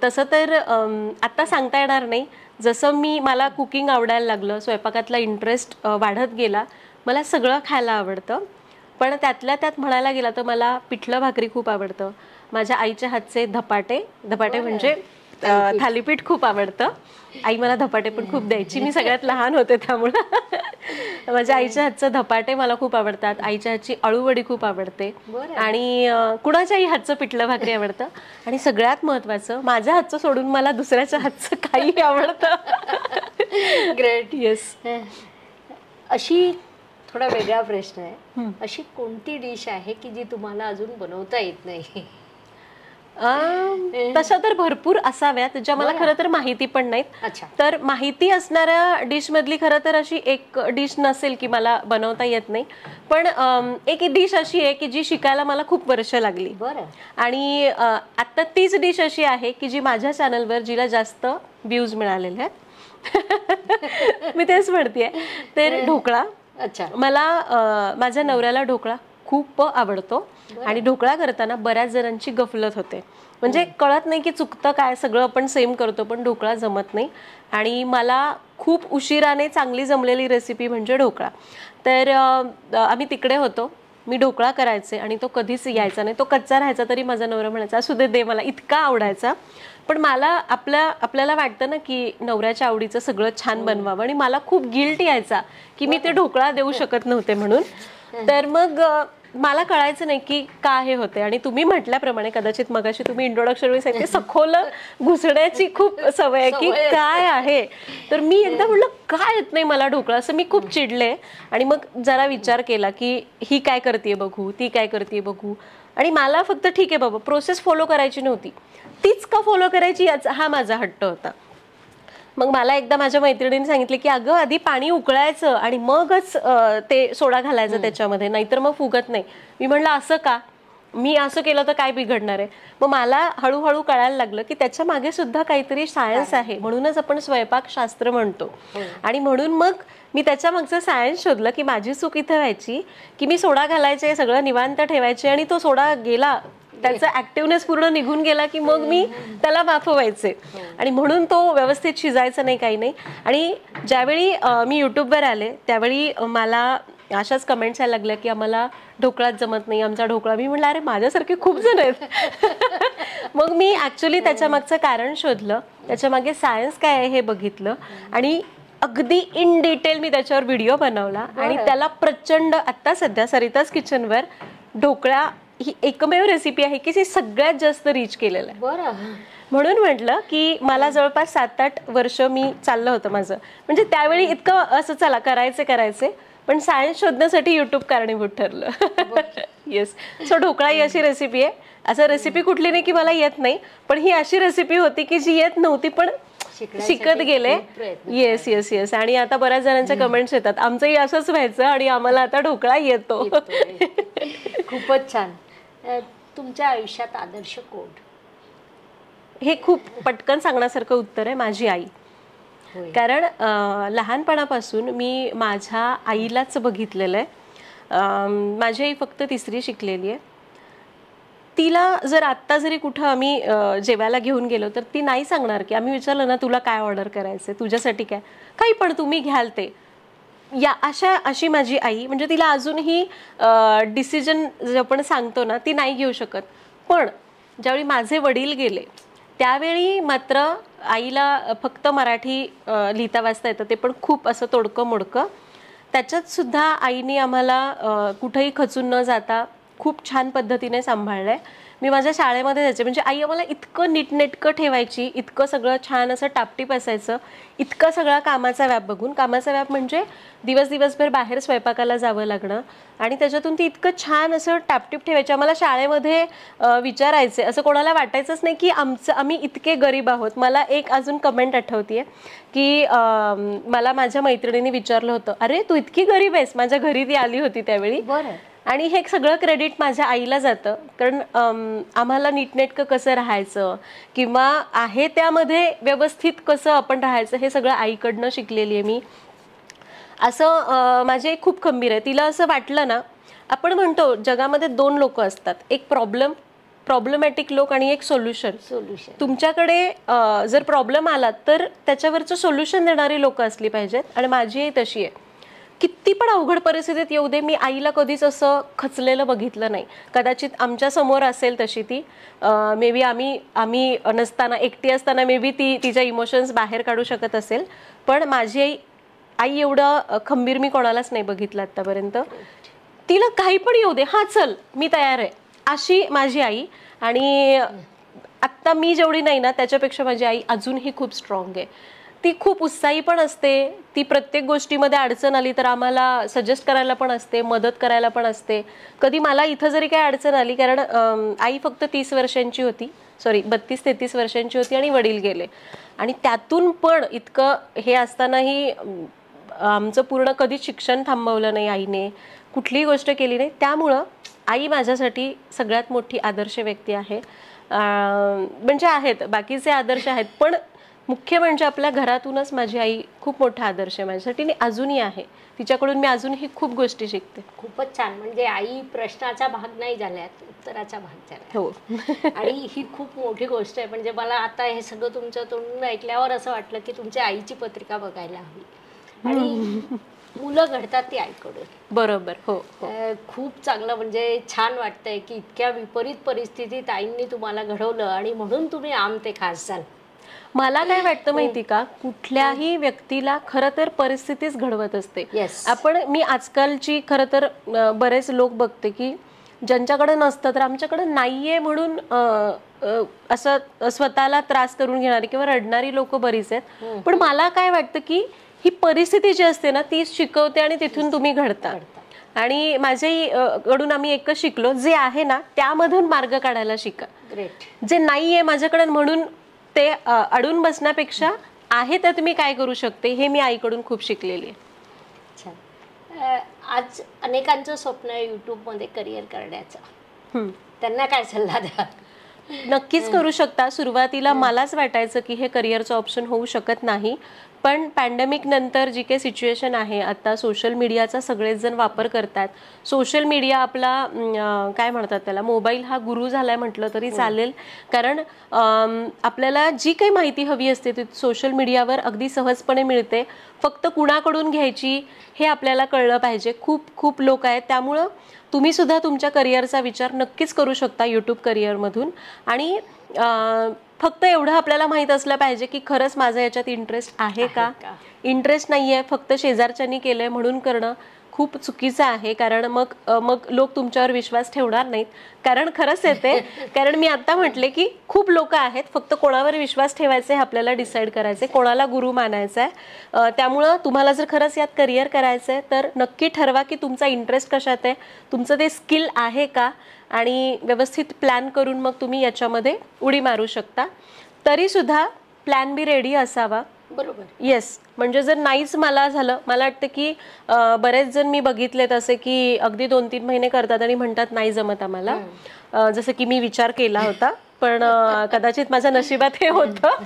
तसं तर आत्ता सांगता येणार नाही. जसं मला कुकिंग आवडायला लागलं, स्वयंपाकातला इंटरेस्ट वाढत गेला, मला सगळं खायला आवडतं. पण त्यातल्या त्यात म्हणायला गेला तर मला पिठलं भाकरी खूप आवडतं. माझ्या आईच्या हातचे धपाटे म्हणजे थालीपीठ खूप आवडतं. आई मला धपाटे पण खूप द्यायची. मी सगळ्यात लहान होते त्यामुळं माझ्या आईच्या हातचं धपाटे मला खूप आवडतात. आईच्या हातची अळूवडी खूप आवडते, आणि कुणाच्याही हातचं पिठलं भाकरी आवडतं. आणि सगळ्यात महत्त्वाचं, माझ्या हातचं सोडून मला दुसऱ्याच्या हातचं काही आवडतं. ग्रेट. येस. अशी थोडा वेगळा प्रश्न आहे, अशी कोणती डिश आहे की जी तुम्हाला अजून बनवता येत नाही? तशा तर भरपूर असाव्यात ज्या मला खरं तर माहिती पण नाहीत. तर माहिती असणाऱ्या डिश मधली खरं तर अशी एक डिश नसेल की मला बनवता येत नाही, पण एक डिश अशी आहे की जी शिकायला मला खूप वर्ष लागली. आणि आता तीच डिश अशी आहे की जी माझ्या चॅनलवर जिला जास्त व्ह्यूज मिळालेले आहेत. मी तेच म्हणतेय. तर ढोकळा. मला माझ्या नवऱ्याला ढोकळा खूप आवडतो, आणि ढोकळा करताना बऱ्याच जणांची गफलत होते. म्हणजे कळत नाही की चुकतं काय, सगळं आपण सेम करतो पण ढोकळा जमत नाही. आणि मला खूप उशिराने चांगली जमलेली रेसिपी म्हणजे ढोकळा. तर आम्ही तिकडे होतो, मी ढोकळा करायचे आणि तो कधीच यायचा नाही. तो कच्चा राहायचा तरी माझा नवरा म्हणायचा असू दे, मला इतका आवडायचा. पण मला आपल्याला वाटतं ना की नवऱ्याच्या आवडीचं सगळं छान बनवावं, आणि मला खूप गिल्ट यायचा की मी ते ढोकळा देऊ शकत नव्हते म्हणून. तर मग मला कळायचं नाही की का हे होते. आणि तुम्ही म्हटल्याप्रमाणे, कदाचित मगाशी तुम्ही इंट्रोडक्शन मध्ये सांगितले, सखोल घुसण्याची खूप सवय आहे की काय आहे. तर मी एकदा म्हटलं काय येत नाही मला ढोकळा, असं मी खूप चिडले. आणि मग जरा विचार केला की ही काय करते बघू, ती काय करते बघू. आणि मला फक्त ठीक आहे बाबा, प्रोसेस फॉलो करायची नव्हती, तीच का फॉलो करायची याचा हा माझा हट्ट होता. मग मला एकदा माझ्या मैत्रिणीने सांगितले की अगं आधी पाणी उकळायचं आणि मगच ते सोडा घालायचं त्याच्यामध्ये, नाहीतर मग फुगत नाही. मी म्हणलं असं का, मी असं केलं तर काय बिघडणार आहे. मग मला हळूहळू कळायला लागलं की त्याच्या मागे सुद्धा काहीतरी सायन्स आहे, म्हणूनच आपण स्वयंपाकशास्त्र म्हणतो. आणि म्हणून मग मी त्याच्या मागचं सायन्स शोधलं की माझी चूक इथं व्हायची की मी सोडा घालायचे, सगळं निवांत ठेवायचे आणि तो सोडा गेला, त्याचा ऍक्टिव्हनेस पूर्ण निघून गेला की मग मी त्याला वाफवायचे आणि म्हणून तो व्यवस्थित शिजायचा नाही, काही नाही. आणि ज्यावेळी मी युट्यूबवर आले त्यावेळी मला अशाच कमेंट्स यायला लागल्या की आम्हाला ढोकळाच जमत नाही, आमचा ढोकळा. मी म्हटलं अरे माझ्यासारखे खूप जण आहेत. मग मी ऍक्च्युली त्याच्या मागचं कारण शोधलं, त्याच्या मागे सायन्स काय आहे हे बघितलं आणि अगदी इन डिटेल मी त्याच्यावर व्हिडिओ बनवला. आणि त्याला प्रचंड आत्ता सध्या सरिताज किचनवर ढोकळा ही एकमेव रेसिपी आहे की जी सगळ्यात जास्त रीच केलेलं आहे. बरं. म्हणून म्हटलं की मला जवळपास 7-8 वर्ष मी चाललं होतं माझं, म्हणजे त्यावेळी इतकं असं चला करायचे, पण सायन्स शोधण्यासाठी युट्यूब कारणीभूत ठरलं. येस. सो ढोकळा ही अशी रेसिपी आहे, असं रेसिपी कुठली नाही की मला येत नाही, पण ही अशी रेसिपी होती की जी येत नव्हती पण शिकत गेले. Yes yes yes. आणि आता बऱ्याच जणांच्या कमेंट्स येतात आमचंही असंच व्हायचं आणि आम्हाला आता ढोकळा येतो. खूपच छान. तुमच्या आयुष्यात आदर्श कोण? हे खूप पटकन सांगण्यासारखं उत्तर आहे, माझी आई. कारण लहानपणापासून मी माझ्या आईलाच बघितलेलं आहे. माझी आई फक्त 3री शिकलेली आहे. तिला जर आत्ता जरी कुठं आम्ही जेवायला घेऊन गेलो तर ती नाही सांगणार की आम्ही विचारलं ना तुला काय ऑर्डर करायचं, तुझ्यासाठी काय, काही पण तुम्ही घ्याल ते, या अशी माझी आई. म्हणजे तिला अजूनही डिसिजन जे आपण सांगतो ना ती नाही घेऊ शकत. पण ज्यावेळी माझे वडील गेले त्यावेळी मात्र आईला फक्त मराठी लिहिता वाचता येतं, ते पण खूप असं तोडकं मोडकं. त्याच्यात सुद्धा आईने आम्हाला कुठेही खचून न जाता खूप छान पद्धतीने सांभाळलंय. मी माझ्या शाळेमध्ये जायचे, म्हणजे आई आम्हाला इतकं नीटनेटकं ठेवायची, इतकं सगळं छान असं टापटीप असायचं, इतका सगळा कामाचा व्याप बघून. कामाचा व्याप म्हणजे दिवसभर बाहेर स्वयंपाकाला जावं लागणं आणि त्याच्यातून ती इतकं छान असं टापटीप ठेवायची. आम्हाला शाळेमध्ये विचारायचे, असं कोणाला वाटायचंच नाही की आम्ही इतके गरीब आहोत. मला एक अजून कमेंट आठवतीये की मला माझ्या मैत्रिणीने विचारलं होतं, अरे तू इतकी गरीब आहेस. माझ्या घरी ती आली होती त्यावेळी. बरं. आणि हे सगळं क्रेडिट माझ्या आईला जातं, कारण आम्हाला नीटनेटकं कसं राहायचं किंवा आहे त्यामध्ये व्यवस्थित कसं आपण राहायचं हे सगळं आईकडनं शिकलेली आहे मी. असं माझे खूप खंबीर आहे. तिला असं वाटलं ना, आपण म्हणतो जगामध्ये 2 लोक असतात, एक प्रॉब्लेमॅटिक लोक आणि एक सोल्युशन. तुमच्याकडे जर प्रॉब्लेम आला तर त्याच्यावरचं सोल्युशन देणारी लोक असली पाहिजेत आणि माझी आई तशी आहे. किती पण अवघड परिस्थितीत येऊ दे, मी आईला कधीच असं खचलेलं बघितलं नाही. कदाचित आमच्या समोर असेल तशी ती, मे बी आम्ही नसताना, एकटी असताना मे बी ती तिच्या इमोशन्स बाहेर काढू शकत असेल, पण माझी आई एवढं खंबीर मी कोणालाच नाही बघितलं आतापर्यंत. तिला काही पण येऊ दे, हा चल मी तयार आहे, अशी माझी आई. आणि आत्ता मी जेवढी नाही ना त्याच्यापेक्षा माझी आई अजूनही खूप स्ट्रॉंग आहे. ती खूप उत्साही पण असते, ती प्रत्येक गोष्टीमध्ये अडचण आली तर आम्हाला सजेस्ट करायला पण असते, मदत करायला पण असते. कधी मला इथं जरी काही अडचण आली, कारण आई फक्त 30 वर्षांची होती, 32-33 वर्षांची होती आणि वडील गेले, आणि त्यातून पण इतकं हे असतानाही आमचं पूर्ण कधीच शिक्षण थांबवलं नाही आईने, कुठलीही गोष्ट केली नाही. त्यामुळं आई माझ्यासाठी सगळ्यात मोठी आदर्श व्यक्ती आहे. म्हणजे आहेत बाकीचे आदर्श आहेत, पण मुख्य म्हणजे आपल्या घरातूनच माझी आई खूप मोठा आदर्श आहे माझ्यासाठी आणि अजूनही आहे. तिच्याकडून मी अजूनही खूप गोष्टी शिकते. खूपच छान. म्हणजे आई प्रश्नाचा भाग नाही झाल्यात, उत्तराचा भाग झाला. हो. आणि ही खूप मोठी गोष्ट आहे. म्हणजे मला आता हे सगळं तुमच्या तोंडून ऐकल्यावर असं वाटलं की तुमच्या आईची पत्रिका बघायला हवी. आणि मुलं घडतात ती आईकडून. बरोबर. हो. खूप चांगलं, म्हणजे छान वाटतंय की इतक्या विपरीत परिस्थितीत आईंनी तुम्हाला घडवलं आणि म्हणून तुम्ही आम ते खास झाल. मला काय वाटतं माहिती का, कुठल्याही व्यक्तीला खरं तर परिस्थितीच घडवत असते. मी आजकालची खरं तर बरेच लोक बघते की ज्यांच्याकडे नसतं तर आमच्याकडे नाहीये म्हणून असं स्वतःला त्रास करून घेणारी किंवा रडणारी लोक बरीच आहेत. पण मला काय वाटतं की ही परिस्थिती जी असते ना ती शिकवते आणि तिथून तुम्ही घडता. आणि माझ्याकडून आम्ही एकच शिकलो, जे आहे ना त्यामधून मार्ग काढायला शिका. जे नाहीये माझ्याकडे म्हणून ते अडून बसण्यापेक्षा आहे त्यात मी काय करू शकते हे मी आईकडून खूप शिकलेली आहे. छान. आज अनेकांचं स्वप्न आहे यूट्यूबमध्ये करिअर करण्याचं. त्यांना काय सल्ला द्या? नक्कीच करू शकता. सुरुवातीला मलाच वाटायचं की हे करिअरचं ऑप्शन होऊ शकत नाही, पण पॅन्डेमिक नंतर जी काही सिच्युएशन आहे, आता सोशल मीडियाचा सगळेच जण वापर करतात. सोशल मीडिया आपला काय म्हणतात त्याला, मोबाईल हा गुरु झालाय म्हटलं तरी चालेल. कारण आपल्याला जी काही माहिती हवी असते ती सोशल मीडियावर अगदी सहजपणे मिळते. फक्त कुणाकडून घ्यायची हे आपल्याला कळलं पाहिजे. खूप खूप लोक आहेत, त्यामुळं तुम्ही सुद्धा तुमच्या करिअरचा विचार नक्कीच करू शकता यूट्यूब करिअरमधून. आणि फक्त एवढं आपल्याला माहीत असलं पाहिजे की खरंच माझा याच्यात इंटरेस्ट आहे का. इंटरेस्ट नाही आहे फक्त शेजारच्यांनी केलंय म्हणून करणं खूप चुकीचं आहे. कारण मग लोक तुमच्यावर विश्वास ठेवणार नाहीत. कारण खरंच येते, कारण मी आता म्हटले की खूप लोक आहेत, फक्त कोणावर विश्वास ठेवायचे हे आपल्याला डिसाईड करायचे, कोणाला गुरु मानायचा आहे. त्यामुळं तुम्हाला जर खरंच यात करिअर करायचं आहे तर नक्की ठरवा की तुमचा इंटरेस्ट कशात आहे, तुमचं ते स्किल आहे का, आणि व्यवस्थित प्लॅन करून मग तुम्ही याच्यामध्ये उडी मारू शकता. तरीसुद्धा प्लॅन बी रेडी असावा. बरोबर. येस, म्हणजे जर नाहीच मला झालं, मला वाटतं की बरेच जण मी बघितलेत असे की अगदी 2-3 महिने करतात आणि म्हणतात नाही जमत आम्हाला. जसं की मी विचार केला होता, पण कदाचित माझ्या नशिबात हे होतं.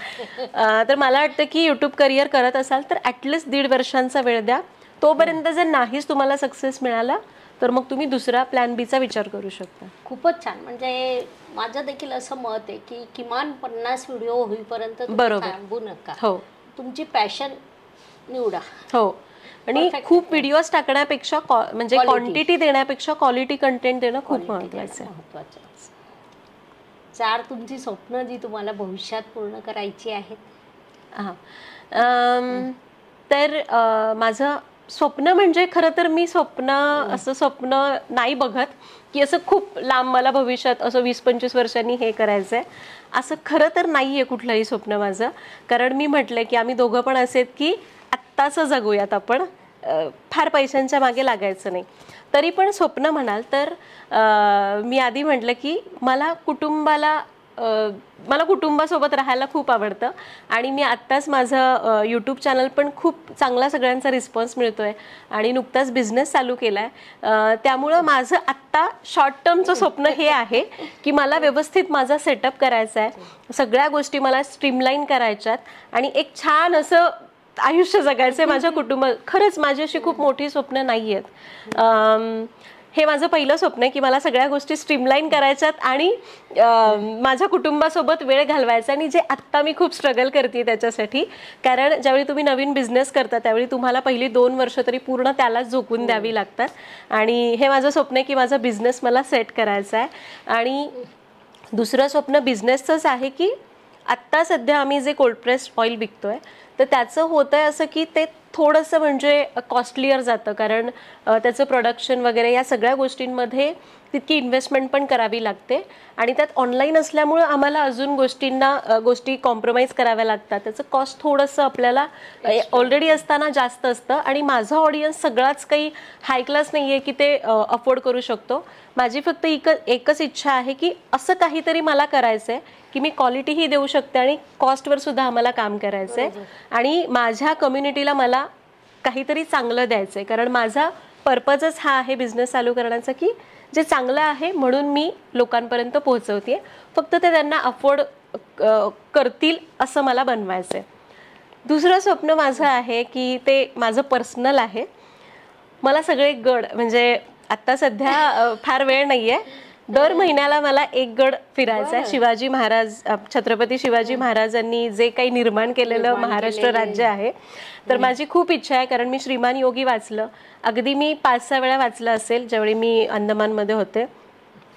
तर मला वाटतं की यूट्यूब करिअर करत असाल तर ॲटलिस्ट 1.5 वर्षांचा वेळ द्या. तोपर्यंत जर नाहीच तुम्हाला सक्सेस मिळाला तर मग तुम्ही दुसरा प्लॅन बीचा विचार करू शकता. खूपच छान. म्हणजे माझं देखील असं मत आहे की किमान 50 व्हिडिओ होईपर्यंत बरोबर. थांबू नका. हो, तुमची पॅशन निवडा. हो. आणि खूप व्हिडिओज टाकण्यापेक्षा म्हणजे क्वांटिटी देण्यापेक्षा क्वालिटी कंटेंट देणं खूप महत्त्वाचं आहे. 4 तुमची स्वप्न जी तुम्हाला भविष्यात पूर्ण करायची आहेत. तर माझं स्वप्न म्हणजे खरं तर मी असं स्वप्न नाही बघत की असं खूप लांब मला भविष्यात असं 20-25 वर्षांनी हे करायचं आहे, असं खरं तर नाही आहे कुठलंही स्वप्न माझं. कारण मी म्हटलं की आम्ही दोघं पण असेत की आत्ताचं जगूयात आपण, फार पैशांच्या मागे लागायचं नाही. तरी पण स्वप्न म्हणाल तर मी आधी म्हटलं की मला कुटुंबासोबत राहायला खूप आवडतं. आणि मी आत्ताच माझं यूट्यूब चॅनल पण खूप चांगला सगळ्यांचा रिस्पॉन्स मिळतोय आणि नुकताच बिझनेस चालू केला आहे. त्यामुळं माझं आत्ता शॉर्ट टर्मचं स्वप्न हे आहे की मला व्यवस्थित माझा सेटअप करायचा आहे, सगळ्या गोष्टी मला स्ट्रीमलाईन करायच्यात आणि एक छान असं आयुष्य जगायचं आहे माझ्या खरंच माझी अशी खूप मोठी स्वप्न नाही आहेत. हे माझं पहिलं स्वप्न आहे की मला सगळ्या गोष्टी स्ट्रीमलाईन करायच्यात आणि माझ्या कुटुंबासोबत वेळ घालवायचा. आणि जे आत्ता मी खूप स्ट्रगल करते त्याच्यासाठी, कारण ज्यावेळी तुम्ही नवीन बिझनेस करता त्यावेळी तुम्हाला पहिली 2 वर्ष तरी पूर्ण त्यालाच झोकून द्यावी लागतात. आणि हे माझं स्वप्न आहे की माझा बिझनेस मला सेट करायचा आहे. आणि दुसरं स्वप्न बिझनेसचंच आहे की आत्ता सध्या आम्ही जे कोल्ड प्रेस्ड ऑइल विकतोय तर त्याचं होतं आहे असं की ते थोडंसं म्हणजे कॉस्टलियर जातं, कारण त्याचं प्रोडक्शन वगैरे या सगळ्या गोष्टींमध्ये तितकी इन्व्हेस्टमेंट पण करावी लागते. आणि त्यात ऑनलाईन असल्यामुळं आम्हाला अजून गोष्टी कॉम्प्रोमाइज कराव्या लागतात. त्याचं कॉस्ट थोडंसं आपल्याला ऑलरेडी असताना जास्त असतं. आणि माझा ऑडियन्स सगळाच काही हाय क्लास नाही आहे की ते अफोर्ड करू शकतो. माझी फक्त एकच इच्छा आहे की असं काहीतरी मला करायचं आहे की मी क्वालिटीही देऊ शकते आणि कॉस्टवर सुद्धा आम्हाला काम करायचं आहे. आणि माझ्या कम्युनिटीला मला काहीतरी चांगलं द्यायचं आहे, कारण माझा पर्पजच हा आहे बिझनेस चालू करण्याचा की जे चांगलं आहे म्हणून मी लोकांपर्यंत पोहोचवते, फक्त ते त्यांना अफोर्ड करतील असं मला बनवायचं आहे. दुसरं स्वप्न माझं आहे की ते माझं पर्सनल आहे. मला सगळे गड, म्हणजे आत्ता सध्या फार वेळ नाही आहे, दर महिन्याला मला एक गड फिरायचा आहे. शिवाजी महाराज, छत्रपती शिवाजी महाराजांनी जे काही निर्माण केलेलं महाराष्ट्र राज्य आहे, तर माझी खूप इच्छा आहे. कारण मी श्रीमान योगी वाचलं, अगदी मी 5-6 वेळा वाचलं असेल ज्यावेळी मी अंदमानमध्ये होते.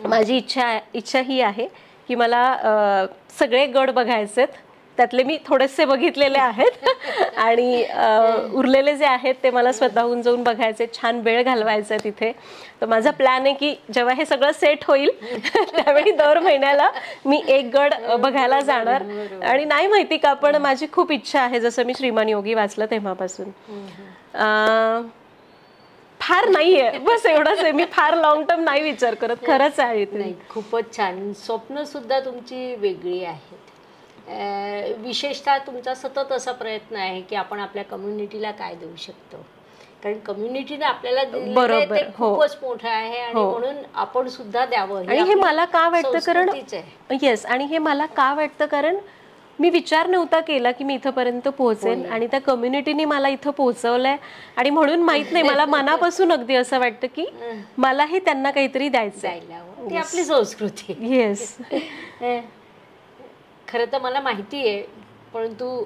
माझी इच्छा ही आहे की मला सगळे गड बघायचेत. त्यातले मी थोडेसे बघितलेले आहेत आणि उरलेले जे आहेत ते मला स्वतःहून जाऊन बघायचे, छान वेळ घालवायचा आहे तिथे. तर माझा प्लॅन आहे की जेव्हा हे सगळं सेट होईल त्यावेळी दर महिन्याला मी एक गड बघायला जाणार. आणि नाही माहिती का, पण माझी खूप इच्छा आहे, जसं मी श्रीमान योगी वाचलं तेव्हापासून. फार नाहीये, बस एवढंच आहे. मी फार लॉंग टर्म नाही विचार करत, खरंच आहे ते. खूपच छान. स्वप्न सुद्धा तुमची वेगळी आहेत. विशेषतः तुमचा सतत असा प्रयत्न आहे की आपण आपल्या कम्युनिटीला काय देऊ शकतो. कारण कम्युनिटीने आपल्याला दिलेलं आहे बरोबर, ते हो. खूपच मोठं आहे आणि म्हणून आपण सुद्धा द्यावं ही आणि हे आपली मला का वाटतं कारण संस्कृतीच आहे. येस, आणि हे मला का वाटतं कारण मी विचार नव्हता केला की मी इथंपर्यंत पोहोचेन आणि त्या कम्युनिटीने मला इथं पोहोचवलंय. आणि म्हणून माहित नाही, मला मनापासून अगदी असं वाटतं की मलाही त्यांना काहीतरी द्यायचं. जायला हवं. ती आपली संस्कृती आहे. येस. खरं तर मला माहिती आहे, परंतु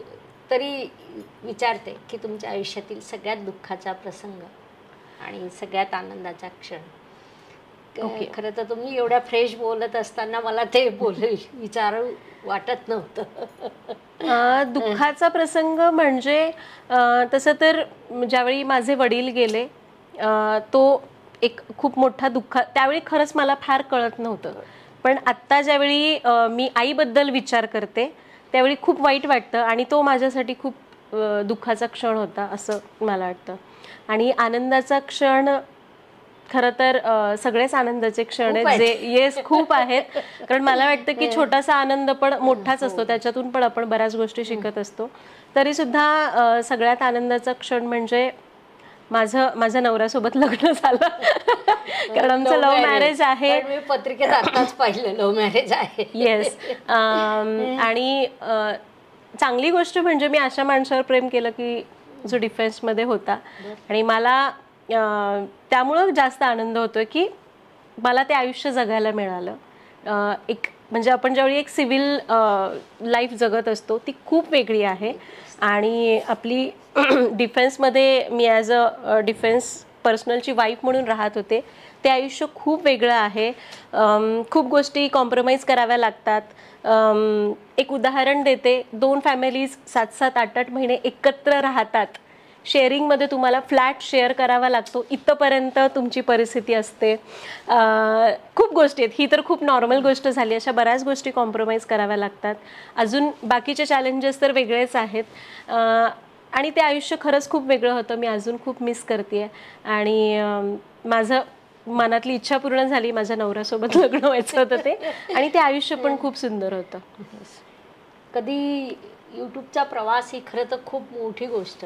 तरी विचारते की तुमच्या आयुष्यातील सगळ्यात दुःखाचा प्रसंग आणि सगळ्यात आनंदाचा क्षण. खरं तर तुम्ही एवढ्या फ्रेश बोलत असताना मला ते विचारू वाटत नव्हतं. दुःखाचा प्रसंग म्हणजे तसं तर ज्यावेळी माझे वडील गेले तो एक खूप मोठा दुःख. त्यावेळी खरंच मला फार कळत नव्हतं, पण आत्ता ज्यावेळी मी आईबद्दल विचार करते त्यावेळी खूप वाईट वाटतं आणि तो माझ्यासाठी खूप दुःखाचा क्षण होता असं मला वाटतं. आणि आनंदाचा क्षण खरं तर सगळेच आनंदाचे क्षण आहेत जे येस खूप आहेत. कारण मला वाटतं की छोटासा आनंद पण मोठाच असतो, त्याच्यातून पण आपण बऱ्याच गोष्टी शिकत असतो. तरी सुद्धा सगळ्यात आनंदाचा क्षण म्हणजे माझ्या नवऱ्यासोबत लग्न झालं. कारण आमचं लव्ह मॅरेज आहे. मी पत्रिकेत आताच पाहिलं लव्ह मॅरेज आहे. येस. आणि चांगली गोष्ट म्हणजे मी अशा माणसावर प्रेम केलं की जो डिफेन्समध्ये होता आणि मला त्यामुळं जास्त आनंद होतोय की मला ते आयुष्य जगायला मिळालं. एक म्हणजे आपण ज्यावेळी एक सिव्हिल लाईफ जगत असतो ती खूप वेगळी आहे आणि आपली डिफेन्समध्ये मी ॲज अ डिफेन्स पर्सनलची वाईफ म्हणून राहत होते. ते आयुष्य खूप वेगळं आहे. खूप गोष्टी कॉम्प्रोमाइज कराव्या लागतात. एक उदाहरण देते, 2 फॅमिलीज 7-7, 8-8 महिने एकत्र राहतात. शेअरिंगमध्ये तुम्हाला फ्लॅट शेअर करावा लागतो, इथंपर्यंत तुमची परिस्थिती असते. खूप गोष्टी आहेत, ही तर खूप नॉर्मल गोष्ट झाली. अशा बऱ्याच गोष्टी कॉम्प्रोमाइज कराव्या लागतात. अजून बाकीचे चॅलेंजेस तर वेगळेच आहेत. आणि ते आयुष्य खरंच खूप वेगळं होतं. मी अजून खूप मिस करते आणि माझं मनातली इच्छा पूर्ण झाली. माझ्या नवऱ्यासोबत लग्न व्हायचं होतं ते, आणि ते आयुष्य पण खूप सुंदर होतं. कधी यूट्यूबचा प्रवास ही खरं तर खूप मोठी गोष्ट,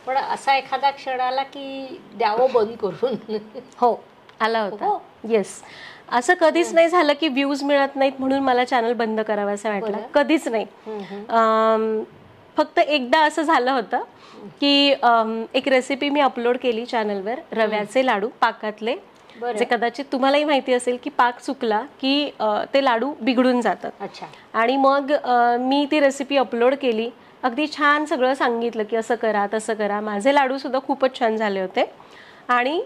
पण असा एखादा क्षण आला की द्यावं बंद करून? हो, आला होता. येस. असं कधीच नाही झालं की व्ह्यूज मिळत नाहीत म्हणून मला चॅनल बंद करावा असं वाटलं, कधीच नाही. फक्त एकदा असं झालं होतं की एक रेसिपी मी अपलोड केली चॅनलवर, रव्याचे लाडू पाकातले, जे कदाचित तुम्हालाही माहिती असेल की पाक चुकला की ते लाडू बिघडून जातात. आणि मग मी ती रेसिपी अपलोड केली, अगदी छान सगळं सांगितलं की असं करा तसं करा. माझे लाडू सुद्धा खूपच छान झाले होते. आणि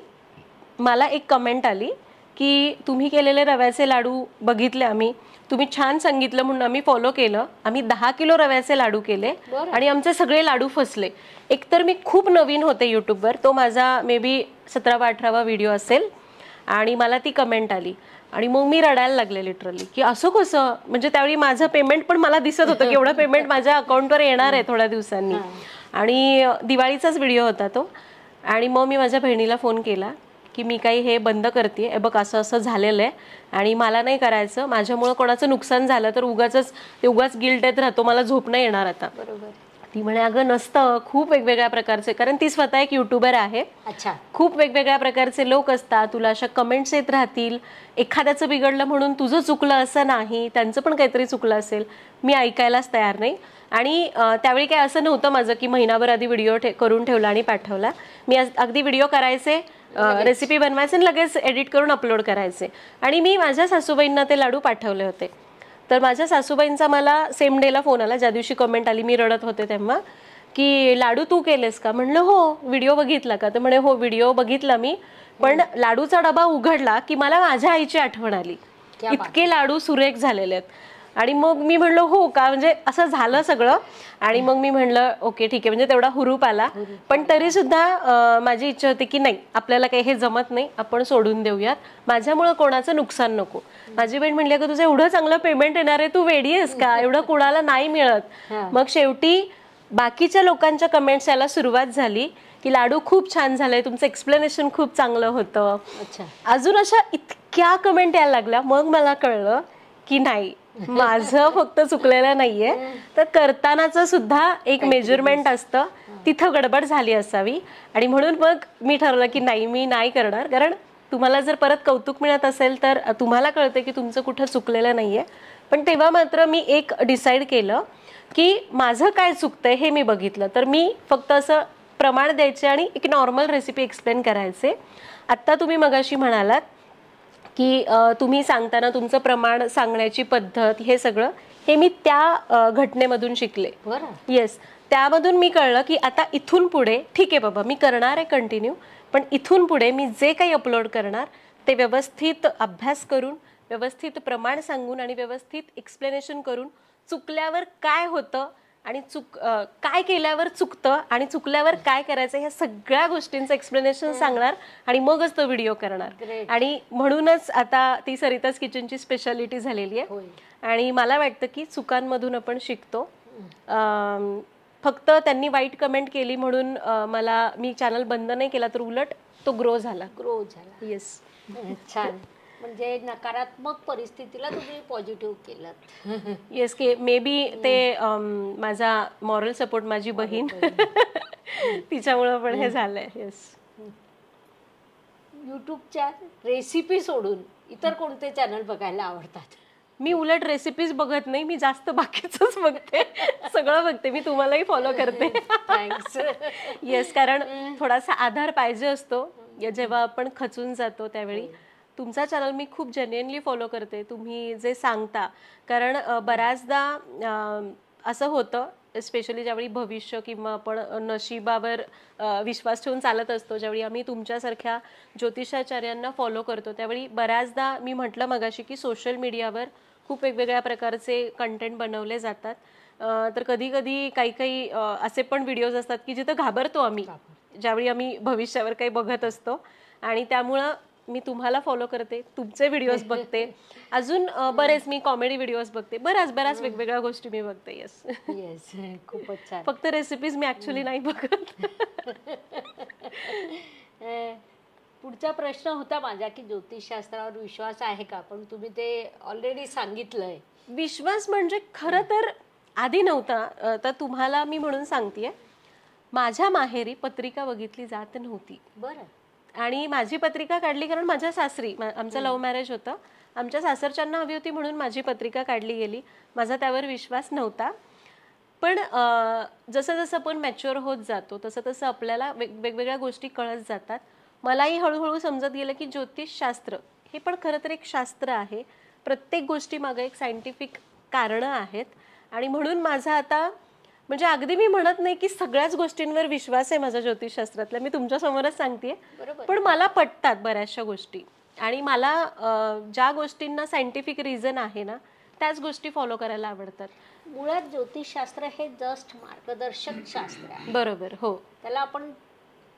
मला एक कमेंट आली की तुम्ही केलेले रव्याचे लाडू बघितले आम्ही, तुम्ही छान सांगितलं म्हणून आम्ही फॉलो केलं. आम्ही 10 किलो रव्याचे लाडू केले आणि आमचे सगळे लाडू फसले. एकतर मी खूप नवीन होते यूट्यूबवर, तो माझा मे बी 17वा-18वा व्हिडिओ असेल, आणि मला ती कमेंट आली आणि मग मी रडायला लागले लिटरली की असं कसं. म्हणजे त्यावेळी माझं पेमेंट पण मला दिसत होतं की एवढं पेमेंट माझ्या अकाउंटवर येणार आहे थोड्या दिवसांनी, आणि दिवाळीचाच व्हिडिओ होता तो. आणि मग मी माझ्या बहिणीला फोन केला की मी काही हे बंद करते, बघ असं असं झालेलं आहे आणि मला नाही करायचं, माझ्यामुळं कोणाचं नुकसान झालं तर उगाच गिल्ट येत राहतो, मला झोप नाही येणार आता. बरोबर. ती म्हणे अगं नसतं, खूप वेगवेगळ्या प्रकारचे, कारण ती स्वतः एक युट्यूबर आहे. खूप वेगवेगळ्या प्रकारचे लोक असतात, तुला अशा कमेंट्स येत राहतील, एखाद्याचं बिघडलं म्हणून तुझं चुकलं असं नाही, त्यांचं पण काहीतरी चुकलं असेल. मी ऐकायलाच तयार नाही. आणि त्यावेळी काय असं नव्हतं माझं की महिनाभर आधी व्हिडिओ करून ठेवला आणि पाठवला. मी अगदी व्हिडिओ करायचे, रेसिपी बनवायचे आणि लगेच एडिट करून अपलोड करायचे. आणि मी माझ्या सासूबाईंना ते लाडू पाठवले होते. तर माझ्या सासूबाईंचा मला सेम डेला फोन आला, ज्या दिवशी कमेंट आली, मी रडत होते तेव्हा, की लाडू तू केलेस का? म्हणलं हो. व्हिडिओ बघितला का? तर म्हणे हो व्हिडिओ बघितला मी, पण लाडूचा डबा उघडला की मला माझ्या आईची आठवण आली, इतके लाडू सुरेख झालेले आहेत. आणि मग मी म्हणलं हो का, म्हणजे असं झालं सगळं. आणि मग मी म्हणलं ओके ठीक आहे, म्हणजे तेवढा हुरूप आला. पण तरी सुद्धा माझी इच्छा होती की नाही, आपल्याला काही हे जमत नाही, आपण सोडून देऊयात, माझ्यामुळं कोणाचं नुकसान नको. माझी बहीण म्हणली की तुझं एवढं चांगलं पेमेंट येणार आहे, तू वेडी आहेस का, एवढं कुणाला नाही मिळत. मग शेवटी बाकीच्या लोकांच्या कमेंट्स यायला सुरुवात झाली की लाडू खूप छान झालंय, तुमचं एक्सप्लेनेशन खूप चांगलं होतं. अजून अशा इतक्या कमेंट यायला लागल्या. मग मला कळलं की नाही, माझं फक्त चुकलेलं नाहीये, तर करतानाचं सुद्धा एक मेजरमेंट असतं, तिथं गडबड झाली असावी. आणि म्हणून मग मी ठरवलं की नाही, मी नाही करणार. कारण तुम्हाला जर परत कौतुक मिळत असेल तर तुम्हाला कळते की तुमचं कुठं चुकलेलं नाहीये. पण तेव्हा मात्र मी एक डिसाईड केलं की माझं काय चुकतंय हे मी बघितलं. तर मी फक्त असं प्रमाण द्यायचे आणि एक नॉर्मल रेसिपी एक्सप्लेन करायचे. आत्ता तुम्ही मगाशी म्हणालात की तुम्ही सांगताना तुमचं प्रमाण सांगण्याची पद्धत हे सगळं हे मी त्या घटनेमधून शिकले. बरं. येस, त्यामधून मी कळलं की आता इथून पुढे ठीक आहे बाबा, मी करणार आहे कंटिन्यू, पण इथून पुढे मी जे काही अपलोड करणार ते व्यवस्थित अभ्यास करून, व्यवस्थित प्रमाण सांगून आणि व्यवस्थित एक्सप्लेनेशन करून, चुकल्यावर काय होतं आणि काय केल्यावर चुकतं आणि चुकल्यावर काय करायचं ह्या सगळ्या गोष्टींचं एक्सप्लेनेशन सांगणार आणि मगच तो व्हिडिओ करणार. Great. आणि म्हणूनच आता ती सरिताज किचनची स्पेशालिटी झालेली आहे. होय. आणि मला वाटतं की चुकांमधून आपण शिकतो. फक्त त्यांनी वाईट कमेंट केली म्हणून मी चॅनल बंद नाही केला, तर उलट तो ग्रो झाला. येस. छान. म्हणजे नकारात्मक परिस्थितीला तुम्ही पॉझिटिव्ह केलं. येस, की मे बी ते माझा मॉरल सपोर्ट, माझी बहीण तिच्यामुळं पण हे झालंय. येस. युट्यूबच्या रेसिपी सोडून इतर कोणते चॅनल बघायला आवडतात? मी उलट रेसिपीज बघत नाही, मी जास्त बाकीचंच बघते, सगळं बघते. मी तुम्हालाही फॉलो करते. थँक्स. येस, कारण थोडासा आधार पाहिजे असतो जेव्हा आपण खचून जातो त्यावेळी. तुमचा चॅनल मी खूप जेन्युइनली फॉलो करते, तुम्ही जे सांगता. कारण बऱ्याचदा असं होतं, स्पेशली ज्यावेळी भविष्य किंवा आपण नशिबावर विश्वास ठेवून चालत असतो, ज्यावेळी आम्ही तुमच्यासारख्या ज्योतिषाचार्यांना फॉलो करतो, त्यावेळी बऱ्याचदा मी म्हटलं मगाशी की सोशल मीडियावर खूप वेगवेगळ्या प्रकारचे कंटेंट बनवले जातात. तर कधी कधी काही असे पण व्हिडिओज असतात की जिथं घाबरतो आम्ही, ज्यावेळी आम्ही भविष्यावर काही बघत असतो. आणि त्यामुळं मी तुम्हाला फॉलो करते, तुमचे व्हिडिओज बघते, अजून बरेच मी कॉमेडी व्हिडिओज बघते, बऱ्याच वेगवेगळ्या गोष्टी मी बघते. येस. येस, खूपच छान. फक्त रेसिपीज मी ऍक्च्युली नाही बघत. पुढचा प्रश्न होता माझा की ज्योतिषशास्त्रावर विश्वास आहे का, पण तुम्ही ते ऑलरेडी सांगितलंय. विश्वास म्हणजे खरं तर आधी नव्हता. तर तुम्हाला मी म्हणून सांगतेय, माझ्या माहेरी पत्रिका बघितली जात नव्हती. बरं. आणि माझी पत्रिका काढली कारण माझ्या सासरी, आमचं लव्ह मॅरेज होतं, आमच्या सासरच्यांना हवी होती म्हणून माझी पत्रिका काढली गेली. माझा त्यावर विश्वास नव्हता. पण जसं जसं आपण मॅच्युअर होत जातो तसं तसं आपल्याला वेगवेगळ्या गोष्टी कळत जातात. मलाही हळूहळू समजत गेलं की ज्योतिषशास्त्र हे पण खरं तर एक शास्त्र आहे. प्रत्येक गोष्टीमागे एक सायंटिफिक कारणं आहेत. आणि म्हणून माझा आता म्हणजे अगदी मी म्हणत नाही की सगळ्याच गोष्टींवर विश्वास आहे माझ्या ज्योतिषशास्त्रातला, मी तुमच्या समोरच सांगतेय. पण मला पटतात बऱ्याचशा गोष्टी. आणि मला ज्या गोष्टींना सायंटिफिक रिझन आहे ना, त्याच गोष्टी फॉलो करायला आवडतात. मुळात ज्योतिषशास्त्र हे जस्ट मार्गदर्शक शास्त्र आहे. बरोबर. हो. त्याला आपण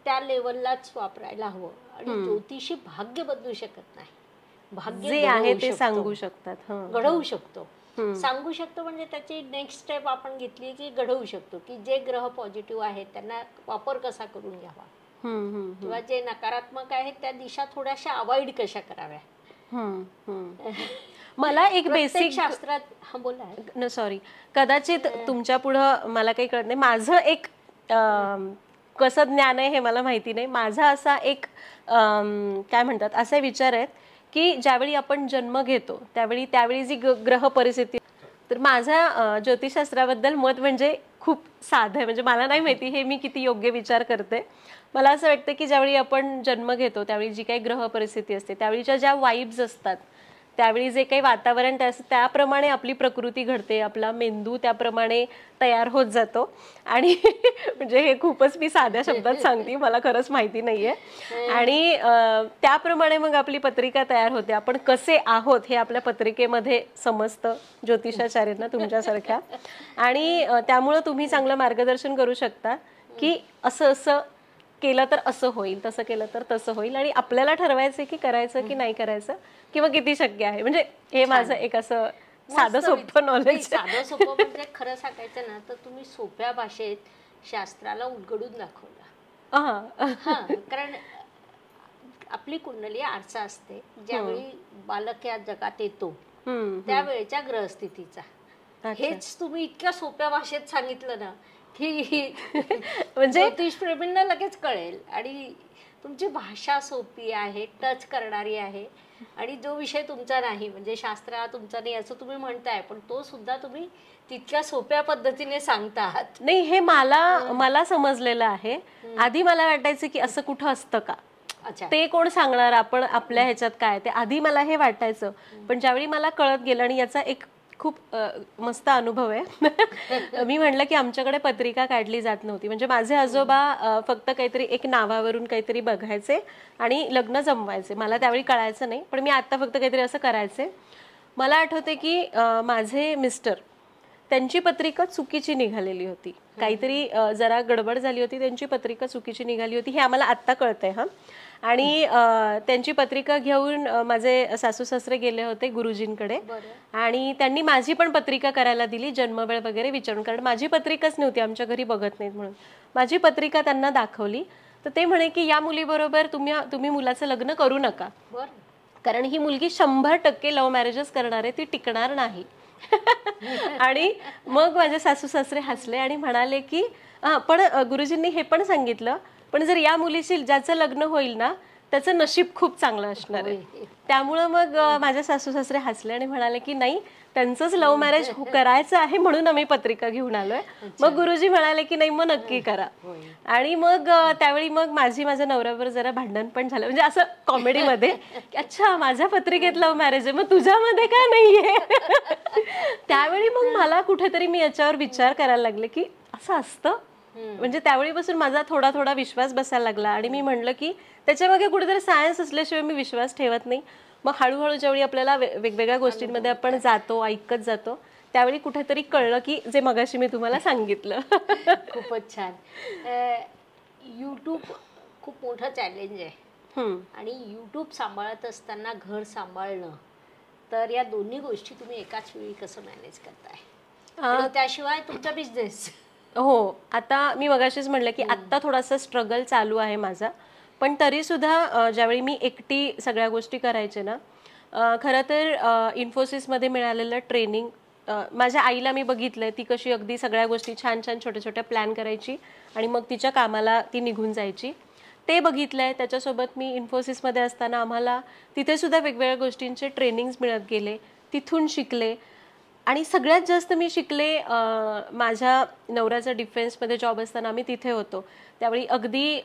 त्या लेवललाच वापरायला हवं. आणि ज्योतिषी भाग्य बदलू शकत नाही, भाग्य जे आहे ते सांगू शकतात, घडवू शकतो. सांगू शकतो म्हणजे त्याची नेक्स्ट स्टेप आपण घेतली की घडवू शकतो की जे ग्रह पॉझिटिव्ह आहेत त्यांना वापर कसा करून घ्यावा, किंवा जे नकारात्मक आहेत त्या दिशा थोड्याशा अवॉइड कशा कराव्या. मला एक बेसिक शास्त्रात बोला. सॉरी, कदाचित तुमच्या पुढं मला काही कळत नाही. माझं एक कसं ज्ञान आहे हे मला माहिती नाही. माझा असा एक काय म्हणतात असे विचार आहेत की ज्यावेळी आपण जन्म घेतो त्यावेळी जी ग्रह परिस्थिती, तर माझ्या ज्योतिषशास्त्राबद्दल मत म्हणजे खूप साधं आहे. म्हणजे मला नाही माहिती हे मी किती योग्य विचार करते. मला असं वाटतं की ज्यावेळी आपण जन्म घेतो त्यावेळी जी काही ग्रह परिस्थिती असते, त्यावेळीच्या ज्या वाईब्स असतात, त्यावेळी जे काही वातावरण त्याप्रमाणे आपली प्रकृती घडते, आपला मेंदू त्याप्रमाणे तयार होत जातो. आणि म्हणजे हे खूपच मी साध्या शब्दात सांगते, मला खरंच माहिती नाहीये. आणि त्याप्रमाणे मग आपली पत्रिका तयार होते. आपण कसे आहोत हे आपल्या पत्रिकेमध्ये समजतं ज्योतिषाचार्यांना तुमच्यासारख्या. आणि त्यामुळं तुम्ही चांगलं मार्गदर्शन करू शकता की असं असं केलं तर असं होईल, तसं केलं तर तसं होईल. आणि आपल्याला ठरवायचं की करायचं की नाही करायचं, किंवा किती शक्य आहे. म्हणजे हे माझं एक असं साधं सोपं नॉलेज. साधं सोपं म्हणजे खरं सांगायचं ना तर तुम्ही सोप्या भाषेत शास्त्राला उलगडून दाखवलं. कारण आपली कुंडली आरसा असते. ज्यावेळी बालक या जगात येतो त्यावेळच्या ग्रहस्थितीचा. हेच तुम्ही इतक्या सोप्या भाषेत सांगितलं ना की म्हणजे ज्योतिषप्रेमींना लगेच कळेल. आणि तुमची भाषा सोपी आहे, टच करणारी आहे. आणि जो विषय तुमचा नाही, म्हणजे शास्त्र हा तुमचा नाही असं तुम्ही म्हणताय, पण तो सुद्धा तुम्ही तितक्या सोप्या पद्धतीने सांगतात. नाही, हे मला समजलेलं आहे. आधी मला वाटायचं की असं कुठं असतं का, अच्छा. ते कोण सांगणार, आपण आपल्या ह्याच्यात काय, ते आधी मला हे वाटायचं. पण ज्यावेळी मला कळत गेलं, आणि याचा एक खूप मस्त अनुभव आहे. मी म्हणलं की आमच्याकडे पत्रिका काढली जात नव्हती. म्हणजे माझे आजोबा फक्त काहीतरी एक नावावरून काहीतरी बघायचे आणि लग्न जमवायचे. मला त्यावेळी कळायचं नाही, पण मी आता फक्त काहीतरी असं करायचे. मला आठवते की माझे मिस्टर, त्यांची पत्रिका चुकीची निघालेली होती. काहीतरी जरा गडबड झाली होती, त्यांची पत्रिका चुकीची निघाली होती, हे आम्हाला आत्ता कळतंय. हा. आणि त्यांची पत्रिका घेऊन माझे सासू सासरे गेले होते गुरुजींकडे, आणि त्यांनी माझी पण पत्रिका करायला दिली, जन्मवेळ वगैरे विचारून, कारण माझी पत्रिकाच नव्हती, आमच्या घरी बघत नाहीत म्हणून. माझी पत्रिका त्यांना दाखवली, तर ते म्हणे की या मुलीबरोबर तुम्ही मुलाचं लग्न करू नका, कारण ही मुलगी 100% लव्ह मॅरेजेस करणार आहे, ती टिकणार नाही. आणि मग माझे सासू सासरे हसले आणि म्हणाले की पण गुरुजींनी हे पण सांगितलं, पण जर या मुलीशी ज्याचं लग्न होईल ना, त्याचं नशीब खूप चांगलं असणार आहे. त्यामुळं मग माझे सासू सासरे हसले आणि म्हणाले की नाही, त्यांचंच लव्ह मॅरेज करायचं आहे म्हणून आम्ही पत्रिका घेऊन आलोय. मग गुरुजी म्हणाले की नाही, मग नक्की करा. आणि मग त्यावेळी मग माझ्या नवऱ्यावर जरा भांडण पण झालं, म्हणजे असं कॉमेडीमध्ये, अच्छा माझ्या पत्रिकेत लव्ह मॅरेज आहे, मग तुझ्यामध्ये का नाहीये. त्यावेळी मग मला कुठेतरी मी याच्यावर विचार करायला लागले की असं असतं. म्हणजे त्यावेळीपासून माझा थोडा थोडा विश्वास बसायला लागला, आणि मी म्हणलं की त्याच्यामागे कुठेतरी सायन्स असल्याशिवाय मी विश्वास ठेवत नाही. मग हळूहळू ज्यावेळी आपल्याला वेगवेगळ्या गोष्टींमध्ये आपण जातो, ऐकत जातो, त्यावेळी कुठेतरी कळलं की जे मगाशी मी तुम्हाला सांगितलं. खूपच छान. यूट्यूब खूप मोठं चॅलेंज आहे, आणि यूट्यूब सांभाळत असताना घर सांभाळणं, तर या दोन्ही गोष्टी तुम्ही एकाच वेळी कसं मॅनेज करताय? त्याशिवाय तुमचा बिझनेस. हो, आता मी मगाशीच म्हणलं की आत्ता थोडासा स्ट्रगल चालू आहे माझा, पण तरी सुद्धा ज्यावेळी मी एकटी सगळ्या गोष्टी करायचे ना, खरं तर इन्फोसिसमध्ये मिळालेलं ट्रेनिंग, माझ्या आईला मी बघितलंय, ती कशी अगदी सगळ्या गोष्टी छान छान छोट्या छोट्या प्लॅन करायची आणि मग तिच्या कामाला ती निघून जायची, ते बघितलंय. त्याच्यासोबत मी इन्फोसिसमध्ये असताना आम्हाला तिथे सुद्धा वेगवेगळ्या गोष्टींचे ट्रेनिंग्स मिळत गेले, तिथून शिकले. आणि सगळ्यात जास्त मी शिकले माझ्या नवऱ्याचा डिफेन्समध्ये जॉब असताना आम्ही तिथे होतो, त्यावेळी अगदी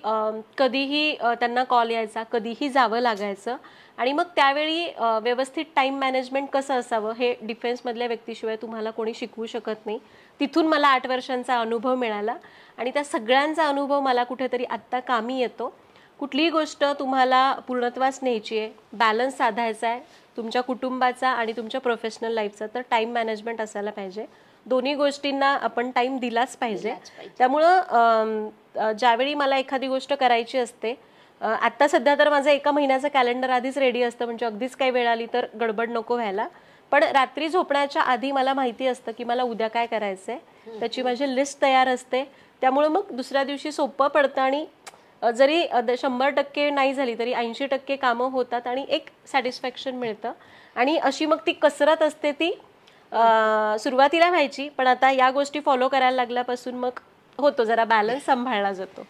कधीही त्यांना कॉल यायचा, कधीही जावं लागायचं. आणि मग त्यावेळी व्यवस्थित टाईम मॅनेजमेंट कसं असावं हे डिफेन्समधल्या व्यक्तीशिवाय तुम्हाला कोणी शिकवू शकत नाही. तिथून मला 8 वर्षांचा अनुभव मिळाला, आणि त्या सगळ्यांचा अनुभव मला कुठेतरी आत्ता कामी येतो. कुठलीही गोष्ट तुम्हाला पूर्णत्वास न्यायची आहे, बॅलन्स साधायचा आहे तुमच्या कुटुंबाचा आणि तुमच्या प्रोफेशनल लाईफचा, तर टाईम मॅनेजमेंट असायला पाहिजे. दोन्ही गोष्टींना आपण टाईम दिलाच पाहिजे. त्यामुळं ज्यावेळी मला एखादी गोष्ट करायची असते, आत्ता सध्या तर माझं 1 महिन्याचं कॅलेंडर आधीच रेडी असतं, म्हणजे अगदीच काही वेळ आली तर गडबड नको व्हायला. पण रात्री झोपण्याच्या आधी मला माहिती असतं की मला उद्या काय करायचं आहे, त्याची माझी लिस्ट तयार असते. त्यामुळं मग दुसऱ्या दिवशी सोपं पडतं, आणि जरी 100% नाही झाली तरी 80% कामं होतात, आणि एक सॅटिस्फॅक्शन मिळतं. आणि अशी मग ती कसरत असते, ती सुरुवातीला व्हायची, पण आता या गोष्टी फॉलो करायला लागल्यापासून मग होतो, जरा बॅलन्स सांभाळला जातो.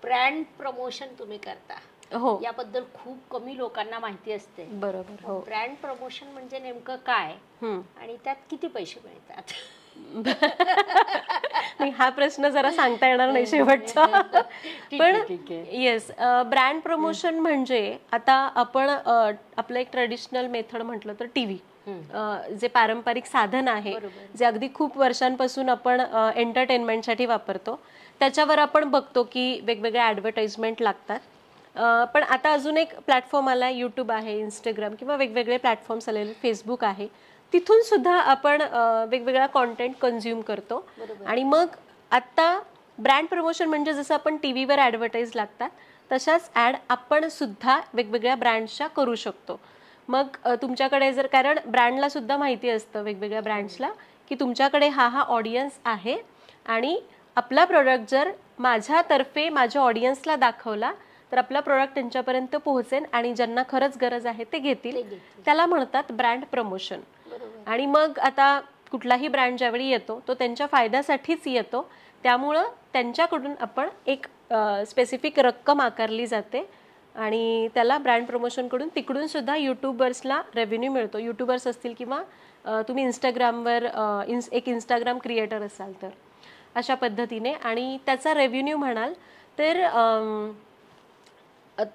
ब्रँड प्रमोशन तुम्ही करता, हो, याबद्दल खूप कमी लोकांना माहिती असते. बरोबर. हो, ब्रँड प्रमोशन म्हणजे नेमकं काय, आणि त्यात किती पैसे मिळतात? नाही, हा प्रश्न जरा सांगता येणार नाही शेवटचा. पण येस, ब्रँड प्रमोशन म्हणजे आता आपण आपलं एक ट्रेडिशनल मेथड म्हटलं तर टीव्ही, जे पारंपरिक साधन आहे, जे अगदी खूप वर्षांपासून आपण एंटरटेनमेंटसाठी वापरतो, त्याच्यावर आपण बघतो की वेगवेगळ्या ॲडव्हर्टाइजमेंट लागतात. पण आता अजून एक प्लॅटफॉर्म आला, यूट्यूब आहे, इंस्टाग्राम किंवा वेगवेगळे प्लॅटफॉर्म्स आलेले, फेसबुक आहे, तिथून सुद्धा आपण वेगवेगळा कॉन्टेंट कन्झ्युम करतो. आणि मग आत्ता ब्रँड प्रमोशन म्हणजे जसं आपण टी व्हीवर ॲडव्हर्टाईज लागतात, तशाच ॲड आपण सुद्धा वेगवेगळ्या ब्रँड्सच्या करू शकतो. मग तुमच्याकडे जर, कारण ब्रँडला सुद्धा माहिती असतं, वेगवेगळ्या ब्रँड्सला, की तुमच्याकडे हा ऑडियन्स आहे, आणि आपला प्रोडक्ट जर माझ्यातर्फे माझ्या ऑडियन्सला दाखवला तर आपला प्रोडक्ट त्यांच्यापर्यंत पोहोचेल आणि ज्यांना खरंच गरज आहे ते घेतील. ते घेतील. त्याला म्हणतात ब्रँड प्रमोशन. बरोबर. आणि मग आता कुठलाही ब्रँड ज्यावेळी येतो तो त्यांच्या फायद्यासाठीच येतो, त्यामुळं त्यांच्याकडून आपण एक स्पेसिफिक रक्कम आकारली जाते आणि त्याला ब्रँड प्रमोशनकडून तिकडून सुद्धा यूट्यूबर्सला रेव्हेन्यू मिळतो. यूट्यूबर्स असतील किंवा तुम्ही इंस्टाग्रामवर एक इंस्टाग्राम क्रिएटर असाल तर अशा पद्धतीने. आणि त्याचा रेव्हेन्यू म्हणाल तर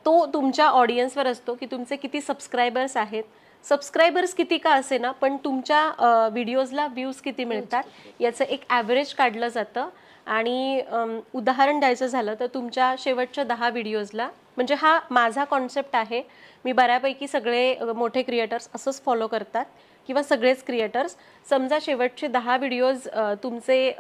तो तुमच्या ऑडियन्सवर असतो की तुमचे किती सबस्क्रायबर्स आहेत. सबस्क्रायबर्स किती का असे ना, पण तुमच्या व्हिडिओजला व्ह्यूज किती मिळतात याचं एक ॲव्हरेज काढलं जातं. आणि उदाहरण द्यायचं झालं तर तुमच्या शेवटच्या 10 व्हिडिओजला, म्हणजे हा माझा कॉन्सेप्ट आहे, मी बऱ्यापैकी सगळे मोठे क्रिएटर्स असंच फॉलो करतात किंवा सगळेच क्रिएटर्स. समजा शेवटचे 10 व्हिडिओज तुमचे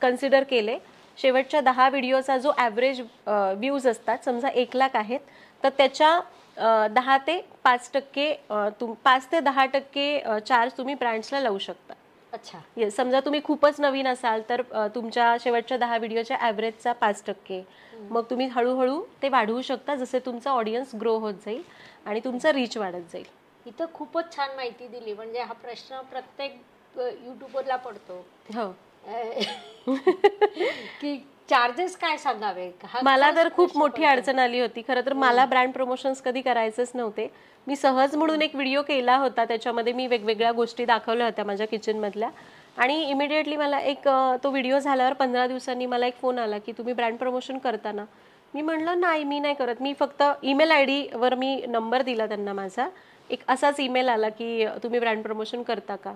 कन्सिडर केले, शेवटच्या 10 व्हिडिओचा जो ॲव्हरेज व्ह्यूज असतात समजा 1,00,000 आहेत, तर त्याच्या 10 ते 5% 5 ते 10% चार्ज तुम्ही ब्रँड्सला लावू शकता. अच्छा. येस, समजा तुम्ही खूपच नवीन असाल तर तुमच्या शेवटच्या 10 व्हिडिओच्या ॲव्हरेजचा 5%. मग तुम्ही हळूहळू ते वाढवू शकता जसे तुमचा ऑडियन्स ग्रो होत जाईल आणि तुमचा रीच वाढत जाईल. इथं खूपच छान माहिती दिली. म्हणजे हा प्रश्न प्रत्येक युट्यूबरला पडतो हो. की चार्जेस काय सांगावे. मला तर खूप मोठी अडचण आली होती. खरं तर मला ब्रँड प्रमोशन्स कधी करायचेच नव्हते. मी सहज म्हणून एक व्हिडिओ केला होता, त्याच्यामध्ये मी वेगवेगळ्या गोष्टी दाखवल्या होत्या माझ्या किचनमधल्या. आणि इमिडिएटली मला तो व्हिडिओ झाल्यावर 15 दिवसांनी मला एक फोन आला की तुम्ही ब्रँड प्रमोशन करता ना. मी म्हणलं नाही, मी नाही करत. मी फक्त ईमेल ID वर मी नंबर दिला त्यांना माझा, एक असाच ईमेल आला की तुम्ही ब्रँड प्रमोशन करता का.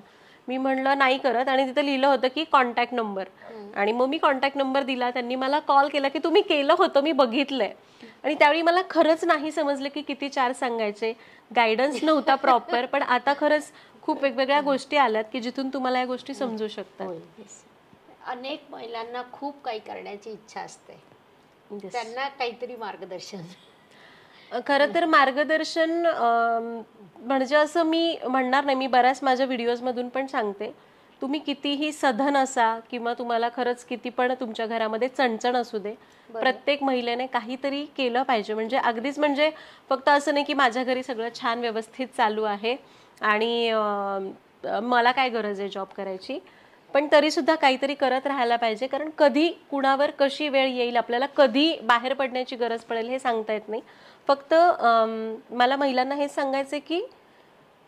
मी म्हणलं नाही करत आणि तिथं लिहिलं होतं की कॉन्टॅक्ट नंबर. आणि मग मी कॉन्टॅक्ट नंबर दिला. त्यांनी मला कॉल केला की तुम्ही केलं होतं, मी बघितलंय. आणि त्यावेळी मला खरंच नाही समजलं की किती चार्ज सांगायचे. गायडन्स नव्हता प्रॉपर. पण आता खरंच खूप वेगवेगळ्या गोष्टी आल्यात की जिथून तुम्हाला या गोष्टी समजू शकतात. अनेक महिलांना खूप काही करण्याची इच्छा असते, त्यांना काहीतरी मार्गदर्शन. खरं तर मार्गदर्शन म्हणजे असं मी म्हणणार नाही. मी बऱ्याच माझ्या व्हिडिओजमधून पण सांगते, तुम्ही कितीही सधन असा किंवा तुम्हाला खरंच किती पण तुमच्या घरामध्ये चणचण असू दे, प्रत्येक महिलेने काहीतरी केलं पाहिजे. म्हणजे अगदीच म्हणजे फक्त असं नाही की माझ्या घरी सगळं छान व्यवस्थित चालू आहे आणि मला काय गरज आहे जॉब करायची, पण तरी सुद्धा काहीतरी करत राहायला पाहिजे. कारण कधी कुणावर कशी वेळ येईल, आपल्याला कधी बाहेर पडण्याची गरज पडेल हे सांगता येत नाही. फक्त मला महिलांना हेच सांगायचं की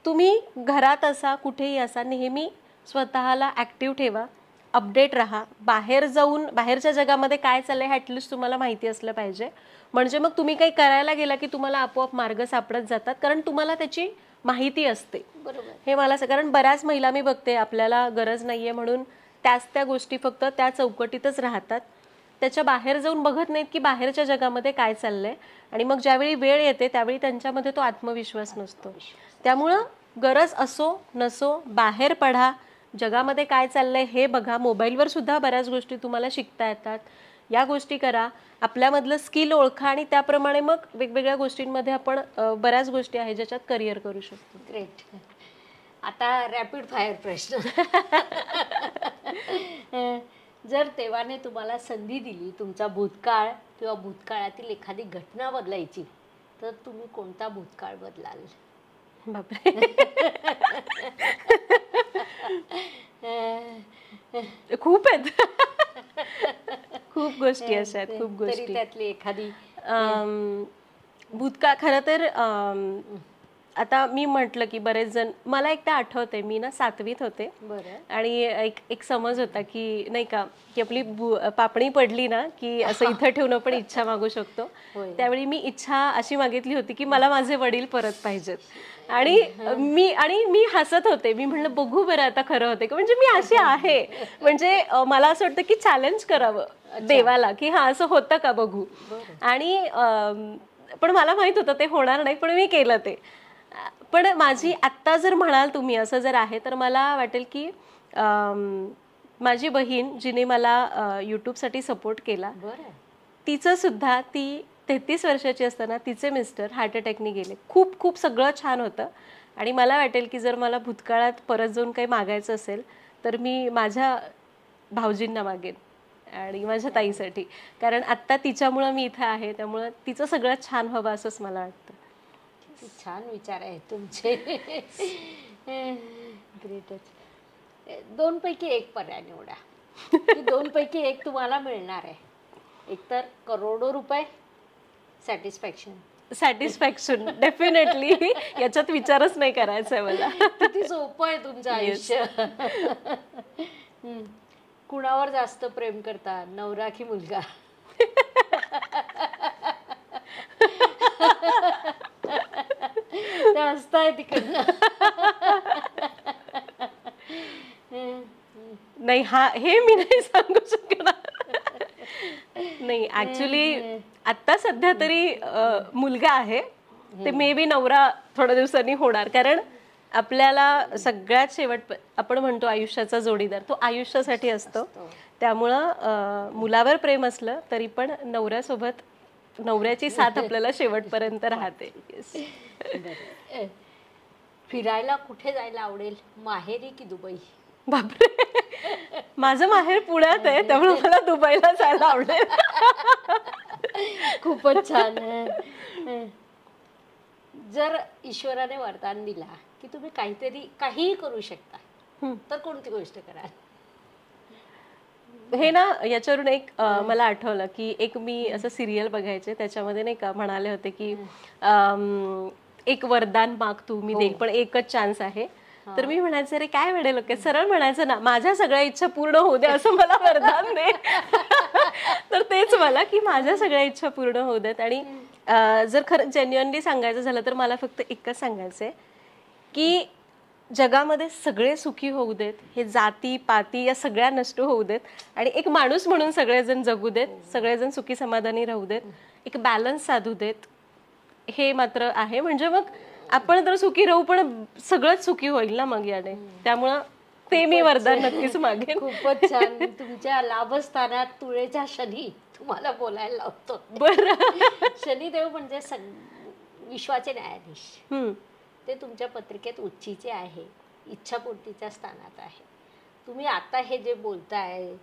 तुम्ही घरात असा कुठेही असा नेहमी स्वतःला ॲक्टिव्ह ठेवा, अपडेट राहा. बाहेर जाऊन बाहेरच्या जगामध्ये काय चाललंय ॲटलिस्ट तुम्हाला माहिती असलं पाहिजे. म्हणजे मग तुम्ही काही करायला गेला की तुम्हाला आपोआप मार्ग सापडत जातात, कारण तुम्हाला त्याची माहिती असते. बरोबर. हे मला कारण बऱ्याच महिला मी बघते आपल्याला गरज नाहीये म्हणून त्या गोष्टी फक्त त्या चौकटीतच राहतात, त्याच्या बाहेर जाऊन बघत नाहीत की बाहेरच्या जगामध्ये काय चाललंय. आणि मग ज्यावेळी वेळ येते त्यावेळी त्यांच्यामध्ये तो आत्मविश्वास नसतो. त्यामुळं गरज असो नसो बाहेर पडा, जगामध्ये काय चाललंय हे बघा. मोबाईलवर सुद्धा बऱ्याच गोष्टी तुम्हाला शिकता येतात. या गोष्टी करा, आपल्यामधलं स्किल ओळखा आणि त्याप्रमाणे मग वेगवेगळ्या गोष्टींमध्ये आपण बऱ्याच गोष्टी आहेत ज्याच्यात करिअर करू शकतो. ग्रेट. आता रॅपिड फायर प्रश्न. जर देवाने तुम्हाला संधी दिली तुमचा भूतकाळ किंवा भूतकाळातील एखादी घटना बदलायची, तर तुम्ही कोणता भूतकाळ बदलाल? बापरे. खूप आहेत. खूप गोष्टी अशा आहेत, खूप तरी गोष्टी. त्यातली एखादी. भूतकाळ खरं तर आता मी म्हटलं की बरेच जण, मला एकदा आठवते मी ना 7वीत होते. बरं. आणि एक समज होता की नाही का की आपली पापणी पडली ना की असं इथं ठेवून पण इच्छा मागू शकतो. त्यावेळी मी इच्छा अशी मागितली होती की मला माझे वडील परत पाहिजेत. आणि मी हसत होते. मी म्हणलं बघू बरं आता खरं होते का, म्हणजे मी अशी आहे. म्हणजे मला असं वाटतं की चॅलेंज करावं देवाला की हा असं होतं का बघू. आणि पण मला माहित होतं ते होणार नाही, पण मी केलं ते. पण माझी आत्ता जर म्हणाल तुम्ही असं जर आहे तर मला वाटेल की माझी बहीण जिने मला यूट्यूबसाठी सपोर्ट केला, तिचं सुद्धा ती 33 वर्षाची असताना तिचे मिस्टर हार्ट अटॅकने गेले. खूप खूप सगळं छान होतं. आणि मला वाटेल की जर मला भूतकाळात परत जाऊन काही मागायचं असेल तर मी माझ्या भाऊजींना मागेन आणि माझ्या ताईसाठी, कारण आत्ता तिच्यामुळं मी इथं आहे, त्यामुळं तिचं सगळं छान व्हावं असंच मला वाटतं. किती छान विचार आहेत तुमचे. ग्रेटच. दोनपैकी एक पर्याय निवडा, की दोनपैकी एक तुम्हाला मिळणार आहे. एक तर करोडो रुपये, सॅटिस्फॅक्शन. सॅटिस्फॅक्शन डेफिनेटली, याच्यात विचारच नाही करायचा आहे मला. किती सोपं आहे तुमचं आयुष्य. कुणावर जास्त प्रेम करता, नवरा की मुलगा? ते हसताय तिकडनं. नाही, हे मी नाही सांगू शकणार. नाही, ऍक्च्युली आता सध्या तरी मुलगा आहे. ते मे बी नवरा थोड्या दिवसांनी होणार, कारण आपल्याला सगळ्यात शेवट आपण म्हणतो आयुष्याचा जोडीदार तो आयुष्यासाठी असतो. त्यामुळं मुलावर प्रेम असलं तरी पण नवऱ्यासोबत नवऱ्याची साथ आपल्याला शेवटपर्यंत राहते. फिरायला कुठे जायला आवडेल, माहेरी की दुबई? बापरे, माझं माहेर पुण्यात आहे, त्यामुळे मला दुबईला जायला आवडेल. खूपच छान. जर ईश्वराने वरदान दिला की तुम्ही काहीही करू शकता, तर कोणती गोष्ट कराल? हे ना, याच्यावरून एक मला आठवलं की एक मी असं सिरियल बघायचे, त्याच्यामध्ये नाही का म्हणाले होते की एक वरदान माग तू, मी देईन, पण एकच चान्स आहे. तर मी म्हणायचं, अरे काय वेडे लोक, सरळ म्हणायचं ना, माझ्या सगळ्या इच्छा पूर्ण होऊ दे असं मला वरदान दे. तर तेच मला की माझ्या सगळ्या इच्छा पूर्ण होऊ देत. आणि जर खरं जेन्युअनली सांगायचं झालं तर मला फक्त एकच सांगायचंय की जगामध्ये सगळे सुखी होऊ देत, हे जाती पाती या सगळ्या नष्ट होऊ देत, आणि एक माणूस म्हणून सगळेजण जगू देत, सगळेजण सुखी समाधानी राहू देत, एक बॅलन्स साधू देत. हे मात्र आहे. म्हणजे मग आपण तर सुखी राहू, पण सगळंच सुखी होईल ना मग याने. त्यामुळं ते मी वरदान नक्कीच मागेन. खूपच छान. तुमच्या लाभस्थानात तुळेच्या शनी तुम्हाला बोलायला लावतो. बरं. शनिदेव म्हणजे विश्वाचे न्यायाधीश. ते तुमच्या पत्रिकेत उच्चीचे आहे, इच्छापूर्तीच्या स्थानात आहे. तुम्ही आता हे जे बोलताय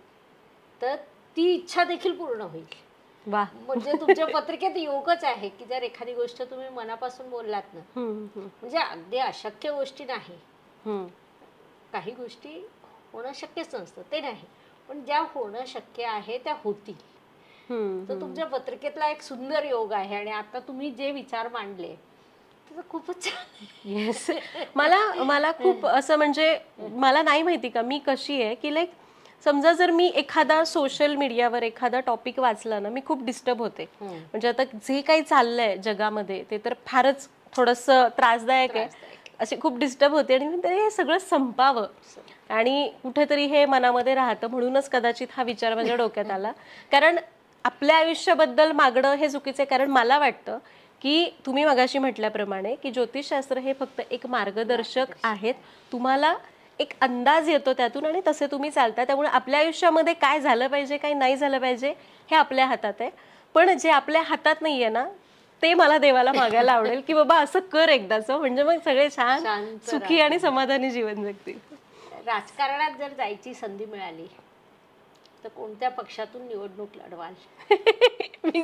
तर ती इच्छा देखील पूर्ण होईल. वाह. म्हणजे तुमच्या पत्रिकेत योगच आहे की जर एखादी गोष्ट तुम्ही मनापासून बोललात ना, म्हणजे अगदी अशक्य गोष्टी नाही, काही गोष्टी होणं शक्यच नसतं ते नाही, पण ज्या होणं शक्य आहे त्या होतील. तर तुमच्या पत्रिकेतला एक सुंदर योग आहे. आणि आता तुम्ही जे विचार मांडले खूपच छान. येस, मला खूप असं, म्हणजे मला नाही माहिती का मी कशी आहे की लाईक समजा जर मी एखादा सोशल मीडियावर एखादा टॉपिक वाचला ना, मी खूप डिस्टर्ब होते. म्हणजे आता जे काही चाललंय जगामध्ये ते तर फारच थोडंसं त्रासदायक आहे, असे खूप डिस्टर्ब होते. आणि मी हे सगळं संपावं, आणि कुठेतरी हे मनामध्ये राहतं, म्हणूनच कदाचित हा विचार माझ्या डोक्यात आला. कारण आपल्या आयुष्याबद्दल मागणं हे चुकीचं आहे. कारण मला वाटतं की तुम्ही मगाशी म्हटल्याप्रमाणे की ज्योतिषशास्त्र हे फक्त एक मार्गदर्शक आहेत. तुम्हाला एक अंदाज येतो त्यातून, आणि तसे तुम्ही चालता. त्यामुळे आपल्या आयुष्यामध्ये काय झालं पाहिजे, काय नाही झालं पाहिजे हे आपल्या हातात आहे. पण जे आपल्या हातात नाहीये ना, ते मला देवाला मागायला आवडेल की बाबा असं कर एकदाचं, म्हणजे मग सगळे छान सुखी आणि समाधानी जीवन जगतील. राजकारणात जर जायची संधी मिळाली तर कोणत्या पक्षातून निवडणूक लढवाल? मी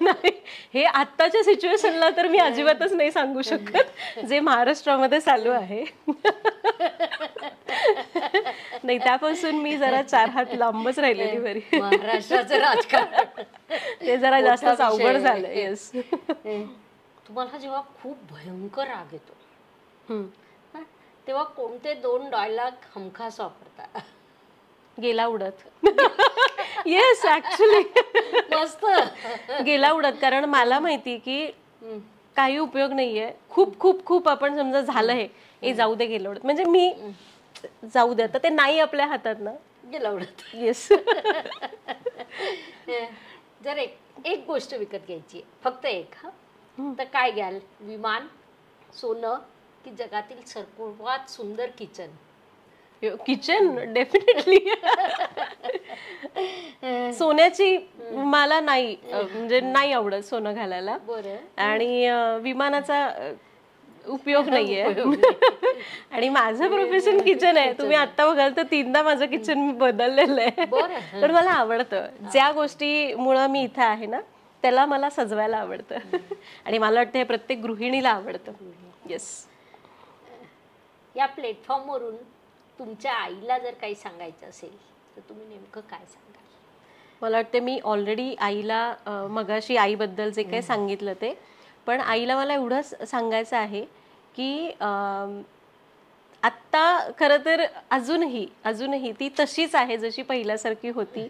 नाही, हे आत्ताच्या सिच्युएशनला तर मी अजिबातच नाही सांगू शकत, जे महाराष्ट्रामध्ये चालू आहे. नाही, त्यापासून मी जरा 4 हात लांबच राहिलेली बरी. महाराष्ट्राचं राजकारण ते जरा जास्त अवघड झालं. येस. तुम्हाला जेव्हा खूप भयंकर राग येतो तेव्हा कोणते 2 डायलॉग हमखास वापरता? गेला उडत. येस, ऍक्च्युली मस्त. गेला उडत. कारण मला माहिती की काही उपयोग नाहीये. खूप खूप खूप आपण समजा झालं हे जाऊ दे, गेला उडत, म्हणजे मी जाऊ दे, तर ते नाही आपल्या हातात ना, गेला उडत. येस. जर एक गोष्ट विकत घ्यायची, फक्त एक, तर काय घ्याल? विमान, सोनं की जगातील सर्वात सुंदर किचन? Kitchen definitely. सोन्याची मला नाही, म्हणजे नाही आवडत सोनं घालायला. बरं. आणि विमानाचा उपयोग नाहीये. आणि माझं प्रोफेशन किचन आहे. तुम्ही आता बघाल तर 3दा माझं किचन मी बदललेलं आहे. पण मला आवडतं. ज्या गोष्टीमुळं मी इथं आहे ना त्याला मला सजवायला आवडतं. आणि मला वाटतं हे प्रत्येक गृहिणीला आवडतं. येस. या प्लॅटफॉर्मवरून तुमच्या आईला जर काही सांगायचं असेल तर तुम्ही नेमकं काय सांगाल? मला वाटतं मी ऑलरेडी आईला मगाशी आईबद्दल जे काही सांगितलं ते, पण आईला मला एवढंच सांगायचं आहे की आत्ता खरं तर अजूनही ती तशीच आहे जशी पहिल्यासारखी होती.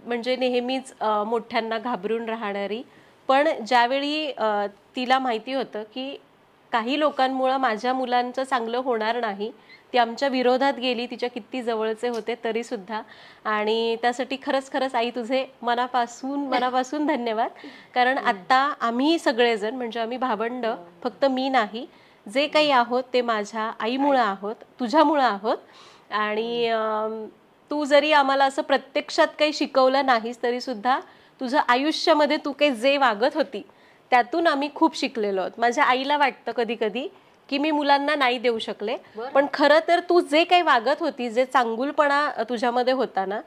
म्हणजे नेहमीच मोठ्यांना घाबरून राहणारी. पण ज्यावेळी तिला माहिती होतं की काही लोकांमुळं माझ्या मुलांचं चांगलं होणार नाही, ती आमच्या विरोधात गेली, तिच्या किती जवळचे होते तरी सुद्धा. आणि त्यासाठी खरंच आई तुझे मनापासून धन्यवाद. कारण आत्ता आम्ही सगळेजण म्हणजे आम्ही भावंड, फक्त मी नाही, जे काही आहोत ते माझ्या आईमुळं आहोत, तुझ्यामुळं आहोत. आणि तू जरी आम्हाला असं प्रत्यक्षात काही शिकवलं नाहीस तरी सुद्धा तुझं आयुष्यामध्ये तू काही जे वागत होती त्यातून आम्ही खूप शिकलेलो आहोत. माझ्या आईला वाटतं कधी कधी की मी मुलांना नाही देऊ शकले, पण खरं तर तू जे काही वागत होती, जे चांगुलपणा तुझ्यामध्ये होता ना,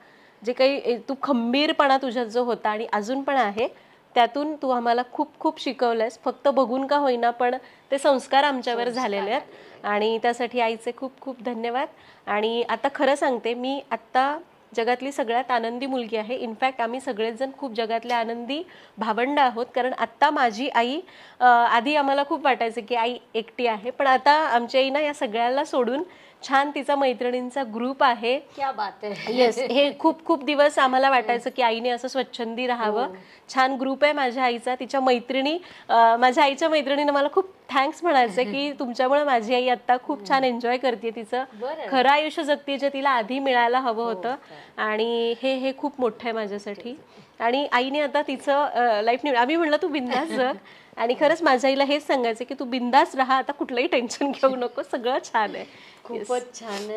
जे काही तू खंबीरपणा तुझ्यात जो होता आणि अजून पण आहे, त्यातून तू आम्हाला खूप शिकवलंयस. फक्त बघून का होईना पण ते संस्कार आमच्यावर झालेले आहेत. आणि त्यासाठी आईचे खूप धन्यवाद. आणि आता खरं सांगते, मी आत्ता जगातली सगळ्यात आनंदी मुलगी आहे. इनफॅक्ट आम्ही सगळेच जण खूप जगातले आनंदी भावंड आहोत. कारण आत्ता माझी आई, आधी आम्हाला खूप वाटायचं की आई एकटी आहे, पण आता आमची आई ना या सगळ्याला सोडून छान तिचा मैत्रिणींचा ग्रुप आहे. क्या बात आहे. येस. हे खूप दिवस आम्हाला वाटायचं की आईने असं स्वच्छंदी राहावं. छान ग्रुप आहे माझ्या आईचा. तिच्या मैत्रिणी, माझ्या आईच्या मैत्रिणीनं मला खूप थँक्स म्हणायचं की तुमच्यामुळे माझी आई आता खूप छान एन्जॉय करते, तिचं खरं आयुष्य जगते जे तिला आधी मिळायला हवं होतं. आणि हे खूप मोठं आहे माझ्यासाठी. आणि आईने आता तिचं लाईफ आम्ही म्हणलं तू बिंदास जग. आणि खरंच माझ्या आईला हेच सांगायचं की तू बिंदास राहा, आता कुठलंही टेन्शन घेऊ नको, सगळं छान आहे. खूपच छान.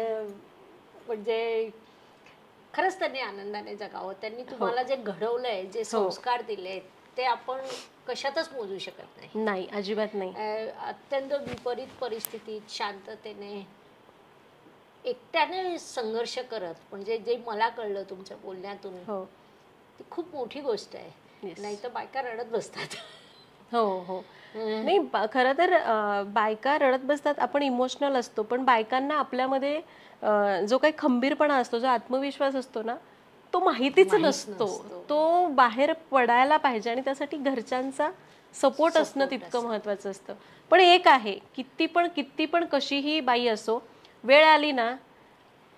म्हणजे खरंच त्यांनी आनंदाने जगावं. त्यांनी तुम्हाला जे घडवलंय, जे संस्कार दिले, ते आपण कशातच मोजू शकत नाही. अजिबात नाही. अत्यंत विपरीत परिस्थितीत शांततेने एकट्याने संघर्ष करत, म्हणजे जे मला कळलं तुमच्या बोलण्यातून, ती खूप मोठी गोष्ट आहे. नाही तर बायका रडत बसतात. हो. नाही, खरं तर बायका रडत बसतात, आपण इमोशनल असतो, पण बायकांना आपल्यामध्ये जो काही खंबीरपणा असतो, जो आत्मविश्वास असतो ना, तो माहितीच नसतो. तो बाहेर पडायला पाहिजे आणि त्यासाठी घरच्यांचा सपोर्ट असणं तितकं महत्वाचं असतं. पण एक आहे, किती पण कशीही बाई असो, वेळ आली ना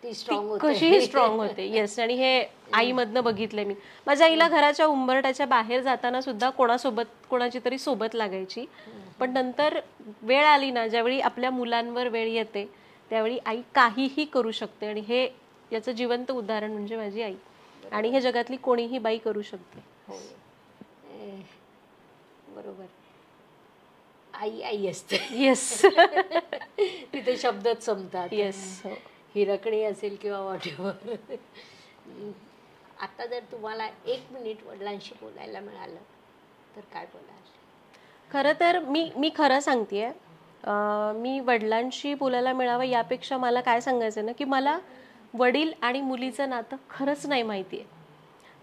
कशीही स्ट्रॉंग होते. येस. आणि हे आईमधनं बघितलंय मी. माझ्या आईला घराच्या उंबरट्याच्या बाहेर जाताना सुद्धा कोणाची तरी सोबत लागायची. पण नंतर वेळ आली ना, ज्यावेळी आपल्या मुलांवर वेळ येते त्यावेळी आई काहीही करू शकते. आणि हे याचं जिवंत उदाहरण म्हणजे माझी आई. आणि हे जगातली कोणीही बाई करू शकते. बरोबर. आई असते. येस. तिथे शब्दच संपतात. येस. हिरकणी असेल किंवा वॉटेवर. आता जर तुम्हाला 1 मिनिट वडिलांशी बोलायला मिळालं तर काय बोलाल? खरं तर मी खरं सांगतेय, मी वडिलांशी बोलायला मिळावं यापेक्षा मला काय सांगायचं ना, की मला वडील आणि मुलीचं नातं खरंच नाही माहिती आहे.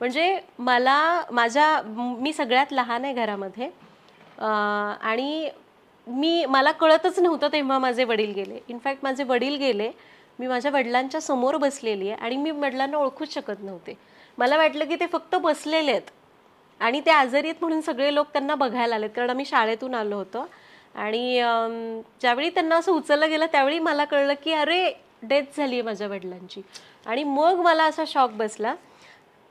म्हणजे मी सगळ्यात लहान आहे घरामध्ये. आणि मला कळतच नव्हतं तेव्हा माझे वडील गेले. इनफॅक्ट माझे वडील गेले, मी माझ्या वडिलांच्या समोर बसलेली आहे आणि मी वडिलांना ओळखूच शकत नव्हते. मला वाटलं की ते फक्त बसलेले आहेत आणि ते आजारी आहेत म्हणून सगळे लोक त्यांना बघायला आलेत, कारण आम्ही शाळेतून आलो होतो. आणि ज्यावेळी त्यांना असं उचललं गेलं त्यावेळी मला कळलं की अरे डेथ झाली आहे माझ्या वडिलांची. आणि मग मला असा शॉक बसला.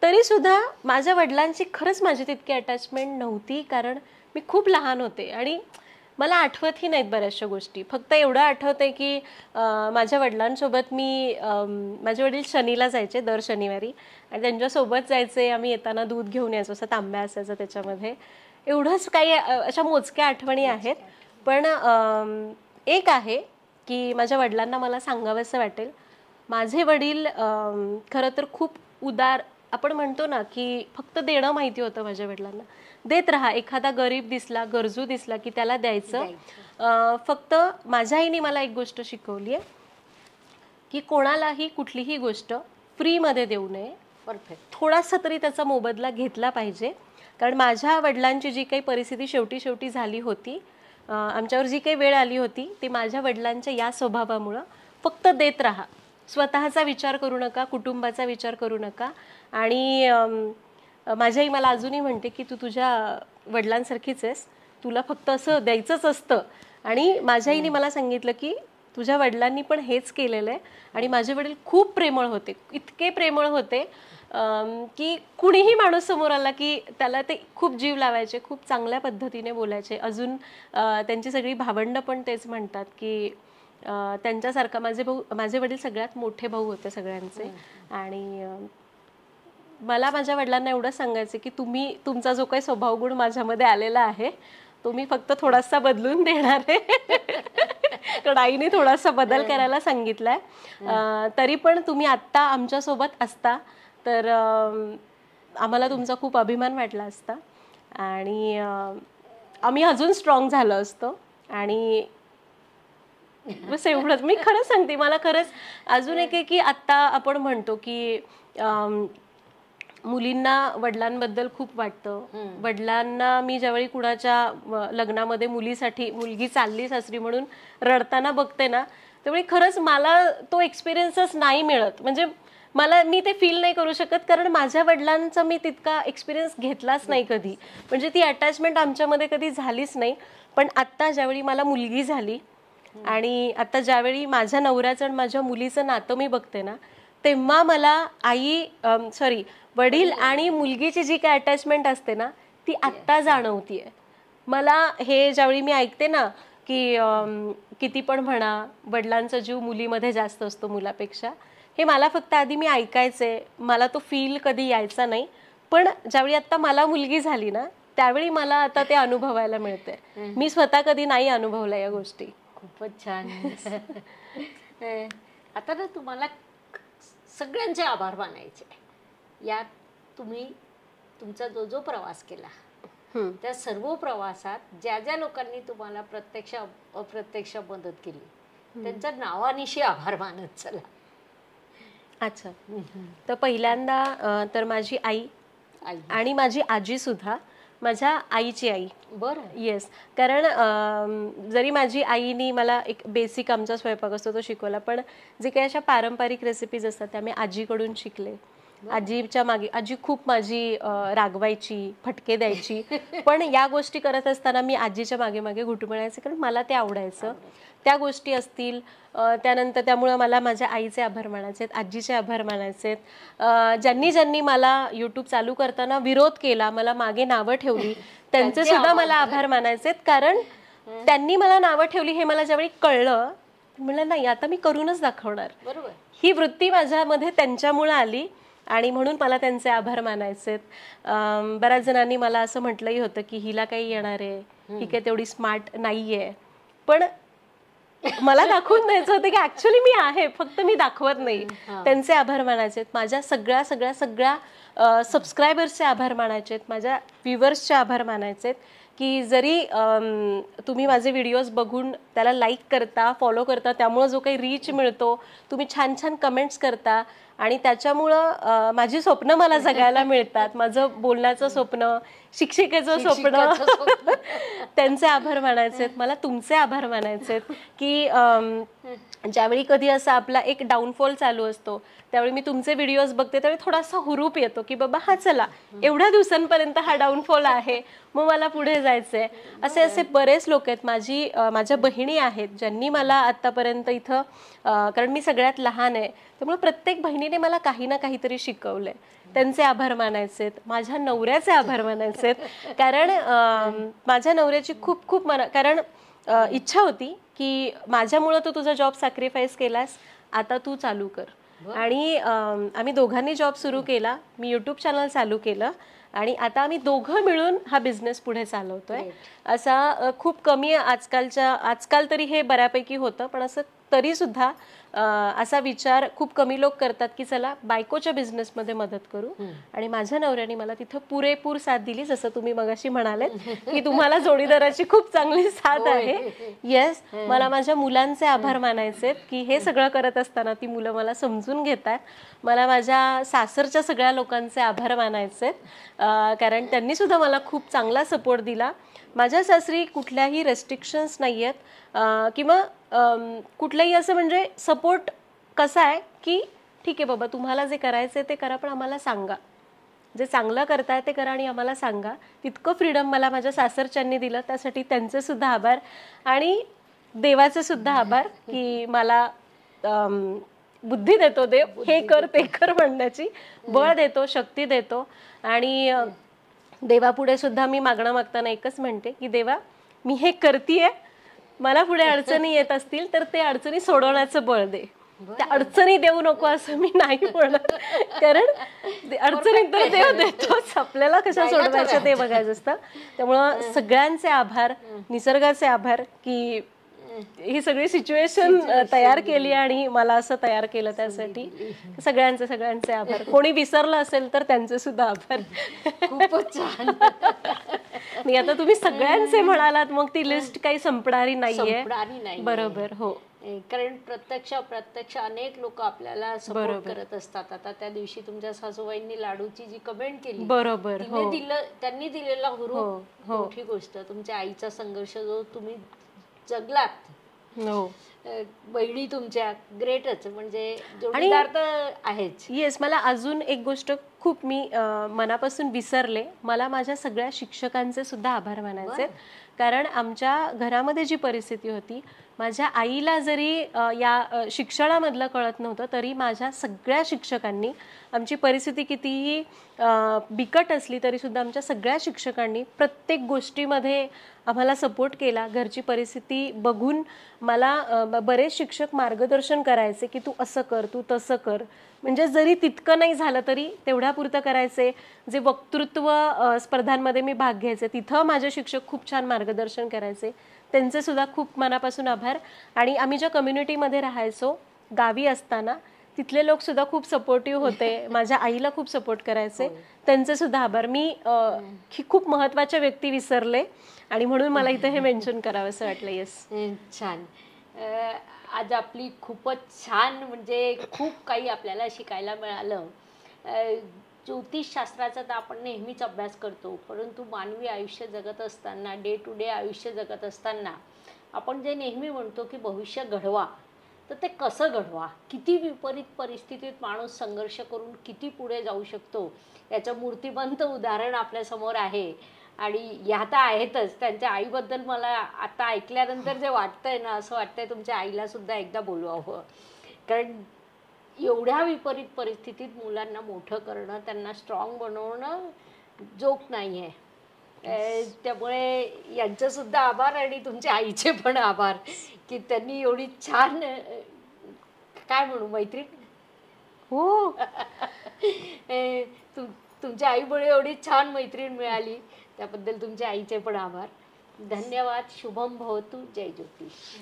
तरी सुद्धा माझ्या वडिलांची खरंच माझी तितकी अटॅचमेंट नव्हती, कारण मी खूप लहान होते आणि मला आठवतही नाहीत बऱ्याचशा गोष्टी. फक्त एवढं आठवतंय की माझ्या वडिलांसोबत माझे वडील शनीला जायचे दर शनिवारी आणि त्यांच्यासोबत जायचे. आम्ही येताना दूध घेऊन यायचो, असं तांब्या असायचं त्याच्यामध्ये. एवढंच काही अशा मोजक्या आठवणी आहेत. पण एक आहे की माझ्या वडिलांना मला सांगावंसं वाटेल, माझे वडील खरं तर खूप उदार आपण म्हणतो ना की फक्त देणं माहिती होतं माझ्या वडिलांना. देत राहा, एखादा गरीब दिसला, गरजू दिसला की त्याला द्यायचं. फक्त माझ्या आईने मला एक गोष्ट शिकवली आहे की कोणालाही कुठलीही गोष्ट फ्रीमध्ये देऊ नये. परफेक्ट. थोडासा तरी त्याचा मोबदला घेतला पाहिजे. कारण माझ्या वडिलांची जी काही परिस्थिती शेवटी झाली होती, आमच्यावर जी काही वेळ आली होती ती माझ्या वडिलांच्या या स्वभावामुळं. फक्त देत राहा, स्वतःचा विचार करू नका, कुटुंबाचा विचार करू नका. आणि माझी आई मला अजूनही म्हणते की तू तुझ्या वडिलांसारखीच आहेस, तुला फक्त असं द्यायचंच असतं. आणि माझ्या आईने मला सांगितलं की तुझ्या वडिलांनी पण हेच केलेलं आहे. आणि माझे वडील खूप प्रेमळ होते, इतके प्रेमळ होते की कुणीही माणूस समोर आला की त्याला ते खूप जीव लावायचे, खूप चांगल्या पद्धतीने बोलायचे. अजून त्यांची सगळी भावंडं पण तेच म्हणतात की त्यांच्यासारखा माझे वडील सगळ्यात मोठे भाऊ होते सगळ्यांचे. आणि मला माझ्या वडिलांना एवढं सांगायचं की तुमचा जो काही स्वभाव गुण माझ्यामध्ये आलेला आहे तो मी फक्त थोडासा बदलून देणार आहे. कारण आईने थोडासा बदल करायला सांगितलाय. तरी पण तुम्ही आत्ता आमच्यासोबत असता तर आम्हाला तुमचा खूप अभिमान वाटला असता आणि आम्ही अजून स्ट्रॉंग झालो असतो. आणि बस एवढंच मी खरंच सांगते. मला खरंच अजून एक आहे की आत्ता आपण म्हणतो की मुलींना वडिलांबद्दल खूप वाटतं. वडिलांना मी ज्यावेळी कुणाच्या लग्नामध्ये मुलगी चालली सासरी म्हणून रडताना बघते ना, त्यावेळी खरंच मला तो एक्सपिरियन्सच नाही मिळत. म्हणजे मी ते फील नाही करू शकत कारण माझ्या वडिलांचा मी तितका एक्सपिरियन्स घेतलाच नाही कधी. म्हणजे ती अटॅचमेंट आमच्यामध्ये कधी झालीच नाही. पण आत्ता ज्यावेळी मला मुलगी झाली आणि आता ज्यावेळी माझ्या नवऱ्याचं आणि माझ्या मुलीचं नातं मी बघते ना, तेव्हा मला वडील आणि मुलगीची जी काय अटॅचमेंट असते ना ती आत्ता जाणवतीये मला. हे ज्यावेळी मी ऐकते ना की किती पण म्हणा वडिलांचा जीव मुलीमध्ये जास्त असतो मुलापेक्षा, हे मला फक्त आधी मी ऐकायचे, मला तो फील कधी यायचा नाही. पण ज्यावेळी आता मला मुलगी झाली ना त्यावेळी मला आता ते अनुभवायला मिळते. मी स्वतः कधी नाही अनुभवल्या या गोष्टी. खूपच छान. आता ना तुम्हाला सगळ्यांचे आभार मानायचे. यात तुम्ही तुमचा जो प्रवास केला त्या सर्व प्रवासात ज्या लोकांनी तुम्हाला प्रत्यक्ष अप्रत्यक्ष मदत केली त्यांच्या नावानिशी आभार मानत चला. अच्छा, तर पहिल्यांदा तर माझी आई आणि माझी आजी सुद्धा, माझ्या आईची आई. बरं. येस. कारण जरी माझी आईनी मला एक बेसिक आमचा स्वयंपाक असतो तो शिकवला, पण जे काही अशा पारंपरिक रेसिपीज असतात त्या मी आजीकडून शिकले. आजीच्या मागे आजी खूप माझी रागवायची, फटके द्यायची. पण या गोष्टी करत असताना मी आजीच्या मागे मागे घुटमळायचे कारण मला ते आवडायचं. त्या गोष्टी असतील. त्यानंतर त्यामुळं मला माझ्या आईचे आभार मानायचे, आजीचे आभार मानायचे. ज्यांनी मला यूट्यूब चालू करताना विरोध केला, मला मागे नावं ठेवली, त्यांचे सुद्धा मला आभार मानायचे. कारण त्यांनी मला नावं ठेवली हे मला ज्यावेळी कळलं म्हणलं नाही आता मी करूनच दाखवणार. बरोबर. ही वृत्ती माझ्यामध्ये त्यांच्यामुळे आली आणि म्हणून मला त्यांचे आभार मानायचे. बऱ्याच जणांनी मला असं म्हटलंही होतं की हिला काही येणार आहे, ही काही तेवढी स्मार्ट नाहीये. पण मला दाखवून द्यायचं होतं की ऍक्च्युली मी आहे, फक्त मी दाखवत नाही. त्यांचे आभार मानायचे, माझ्या सगळ्या सगळ्या सगळ्या सबस्क्रायबर्सचे आभार मानायचे, माझ्या व्ह्युअर्सचे आभार मानायचे की जरी तुम्ही माझे व्हिडिओज बघून त्याला लाईक करता, फॉलो करता, त्यामुळं जो काही रीच मिळतो, तुम्ही छान छान कमेंट्स करता आणि त्याच्यामुळं माझी स्वप्न मला जगायला मिळतात. माझं बोलण्याचं स्वप्न, शिक्षिकेचं स्वप्न, त्यांचे आभार मानायचे. मला तुमचे आभार मानायचे की ज्यावेळी कधी असा आपला एक डाऊनफॉल चालू असतो त्यावेळी मी तुमचे व्हिडिओज बघते त्यावेळी थोडासा हुरूप येतो की बाबा हा चला एवढ्या दिवसांपर्यंत हा डाऊनफॉल आहे, मग मला पुढे जायचंय. असे बरेच लोक आहेत. माझ्या बहिणी आहेत ज्यांनी मला आतापर्यंत इथं, कारण मी सगळ्यात लहान आहे त्यामुळे प्रत्येक बहिणीने मला काही ना काहीतरी शिकवलंय. त्यांचे आभार मानायचेत, माझ्या नवऱ्याचे आभार मानायचेत. कारण माझ्या नवऱ्याची खूप खूप कारण इच्छा होती की माझ्यामुळं तू तुझा जॉब सॅक्रिफाईस केलास, आता तू चालू कर. आणि आम्ही दोघांनी जॉब सुरू केला, मी यूट्यूब चॅनल चालू केलं आणि आता आम्ही दोघं मिळून हा बिझनेस पुढे चालवतोय. असा खूप कमी आजकाल तरी हे बऱ्यापैकी होतं, पण असं तरी सुद्धा असा विचार खूप कमी लोक करतात की चला बायकोच्या बिझनेसमध्ये मदत करू. आणि माझ्या नवऱ्याने मला तिथं पुरेपूर साथ दिली, जसं तुम्ही मगाशी म्हणाले की तुम्हाला जोडीदाराची खूप चांगली साथ आहे. येस, मला माझ्या मुलांचे आभार मानायचे की हे सगळं करत असताना ती मुलं मला समजून घेतात. मला माझ्या सासरच्या सगळ्या लोकांचे आभार मानायचे, कारण त्यांनी सुद्धा मला खूप चांगला सपोर्ट दिला. माझ्या सासरी कुठल्याही रेस्ट्रिक्शन्स नाही आहेत किंवा कुठलंही असं म्हणजे सपोर्ट कसा आहे की ठीक आहे बाबा, तुम्हाला जे करायचं ते करा, पण आम्हाला सांगा, जे चांगलं करताय ते करा आणि आम्हाला सांगा. तितकं फ्रीडम मला माझ्या सासरच्यांनी दिलं, त्यासाठी त्यांचे सुद्धा आभार. आणि देवाचे सुद्धा आभार की मला बुद्धी देतो देव, हे कर ते कर म्हणण्याची, बळ देतो, शक्ती देतो. आणि देवापुढे सुद्धा मी मागणं मागताना एकच म्हणते की देवा, मी हे करतीये, मला पुढे अडचणी येत असतील तर ते अडचणी सोडवण्याचं बळ दे. त्या अडचणी देऊ नको असं मी नाही म्हणत, कारण अडचणी तर देव देतोच, आपल्याला कशा सोडवायचं ते बघायचं असतं. त्यामुळं सगळ्यांचे आभार, निसर्गाचे आभार की ही सगळी सिच्युएशन तयार केली आणि मला असं तयार केलं, त्यासाठी सगळ्यांचे आभार. कोणी विसरलं असेल तर त्यांचे सुद्धा आभार. खूपच छान. मी आता तुम्ही सगळ्यांचे म्हणालात, मग ती लिस्ट काही संपणारी नाहीये. बरोबर, हो. कारण प्रत्यक्ष अनेक लोक आपल्याला सपोर्ट करत असतात. आता त्या दिवशी तुमच्या सासूबाईंनी लाडूची जी कमेंट केली, बरोबर, त्यांनी दिलेला हुरूप मोठी गोष्ट. तुमच्या आईचा संघर्ष जो तुम्ही जगलात, बहिणी तुमच्या ग्रेटच, म्हणजे जोडीदार तर आहेच. येस, मला अजून एक गोष्ट खूप मी मनापासून विसरले, मला माझ्या सगळ्या शिक्षकांचे सुद्धा आभार मानायचे. कारण आमच्या घरामध्ये जी परिस्थिती होती, माझ्या आईला जरी या शिक्षणामधलं कळत नव्हतं, तरी माझ्या सगळ्या शिक्षकांनी, आमची परिस्थिती कितीही बिकट असली तरी सुद्धा आमच्या सगळ्या शिक्षकांनी प्रत्येक गोष्टीमध्ये आम्हाला सपोर्ट केला. घरची परिस्थिती बघून मला बरेच शिक्षक मार्गदर्शन करायचे की तू असं कर, तू तसं कर. म्हणजे जरी तितकं नाही झालं तरी तेवढ्यापुरतं करायचे. जे वक्तृत्व स्पर्धांमध्ये मी भाग घ्यायचे, तिथं माझे शिक्षक खूप छान मार्गदर्शन करायचे, त्यांचे सुद्धा खूप मनापासून आभार. आणि आम्ही ज्या कम्युनिटीमध्ये राहायचो गावी असताना, तिथले लोक सुद्धा खूप सपोर्टिव्ह होते, माझ्या आईला खूप सपोर्ट करायचे, त्यांचे सुद्धा आभार. मी खूप महत्त्वाच्या व्यक्ती विसरले आणि म्हणून मला इथे हे मेन्शन करावं असं वाटलं. येस, छान. आज आपली खूपच छान, म्हणजे खूप काही आपल्याला शिकायला मिळालं. ज्योतिषशास्त्राचा तर आपण नेहमीच अभ्यास करतो, परंतु मानवी आयुष्य जगत असताना, डे टू डे आयुष्य जगत असताना आपण जे नेहमी म्हणतो की भविष्य घडवा, तर ते कसं घडवा, किती विपरीत परिस्थितीत माणूस संघर्ष करून किती पुढे जाऊ शकतो, याचं मूर्तिमंत उदाहरण आपल्यासमोर आहे. आणि ह्या तर आहेतच. त्यांच्या आईबद्दल मला आता ऐकल्यानंतर जे वाटतंय ना, असं वाटतंय तुमच्या आईला सुद्धा एकदा बोलवावं. कारण एवढ्या विपरीत परिस्थितीत मुलांना मोठं करणं, त्यांना स्ट्रॉंग बनवणं जोक नाही आहे. त्यामुळे यांचं सुद्धा आभार आणि तुमच्या आईचे पण आभार की त्यांनी एवढी छान, काय म्हणू, मैत्रीण. हो. तुमच्या आईमुळे एवढी छान मैत्रीण मिळाली, त्याबद्दल तुमच्या आईचे पण आभार. धन्यवाद. शुभम भवतु. जय ज्योतिष.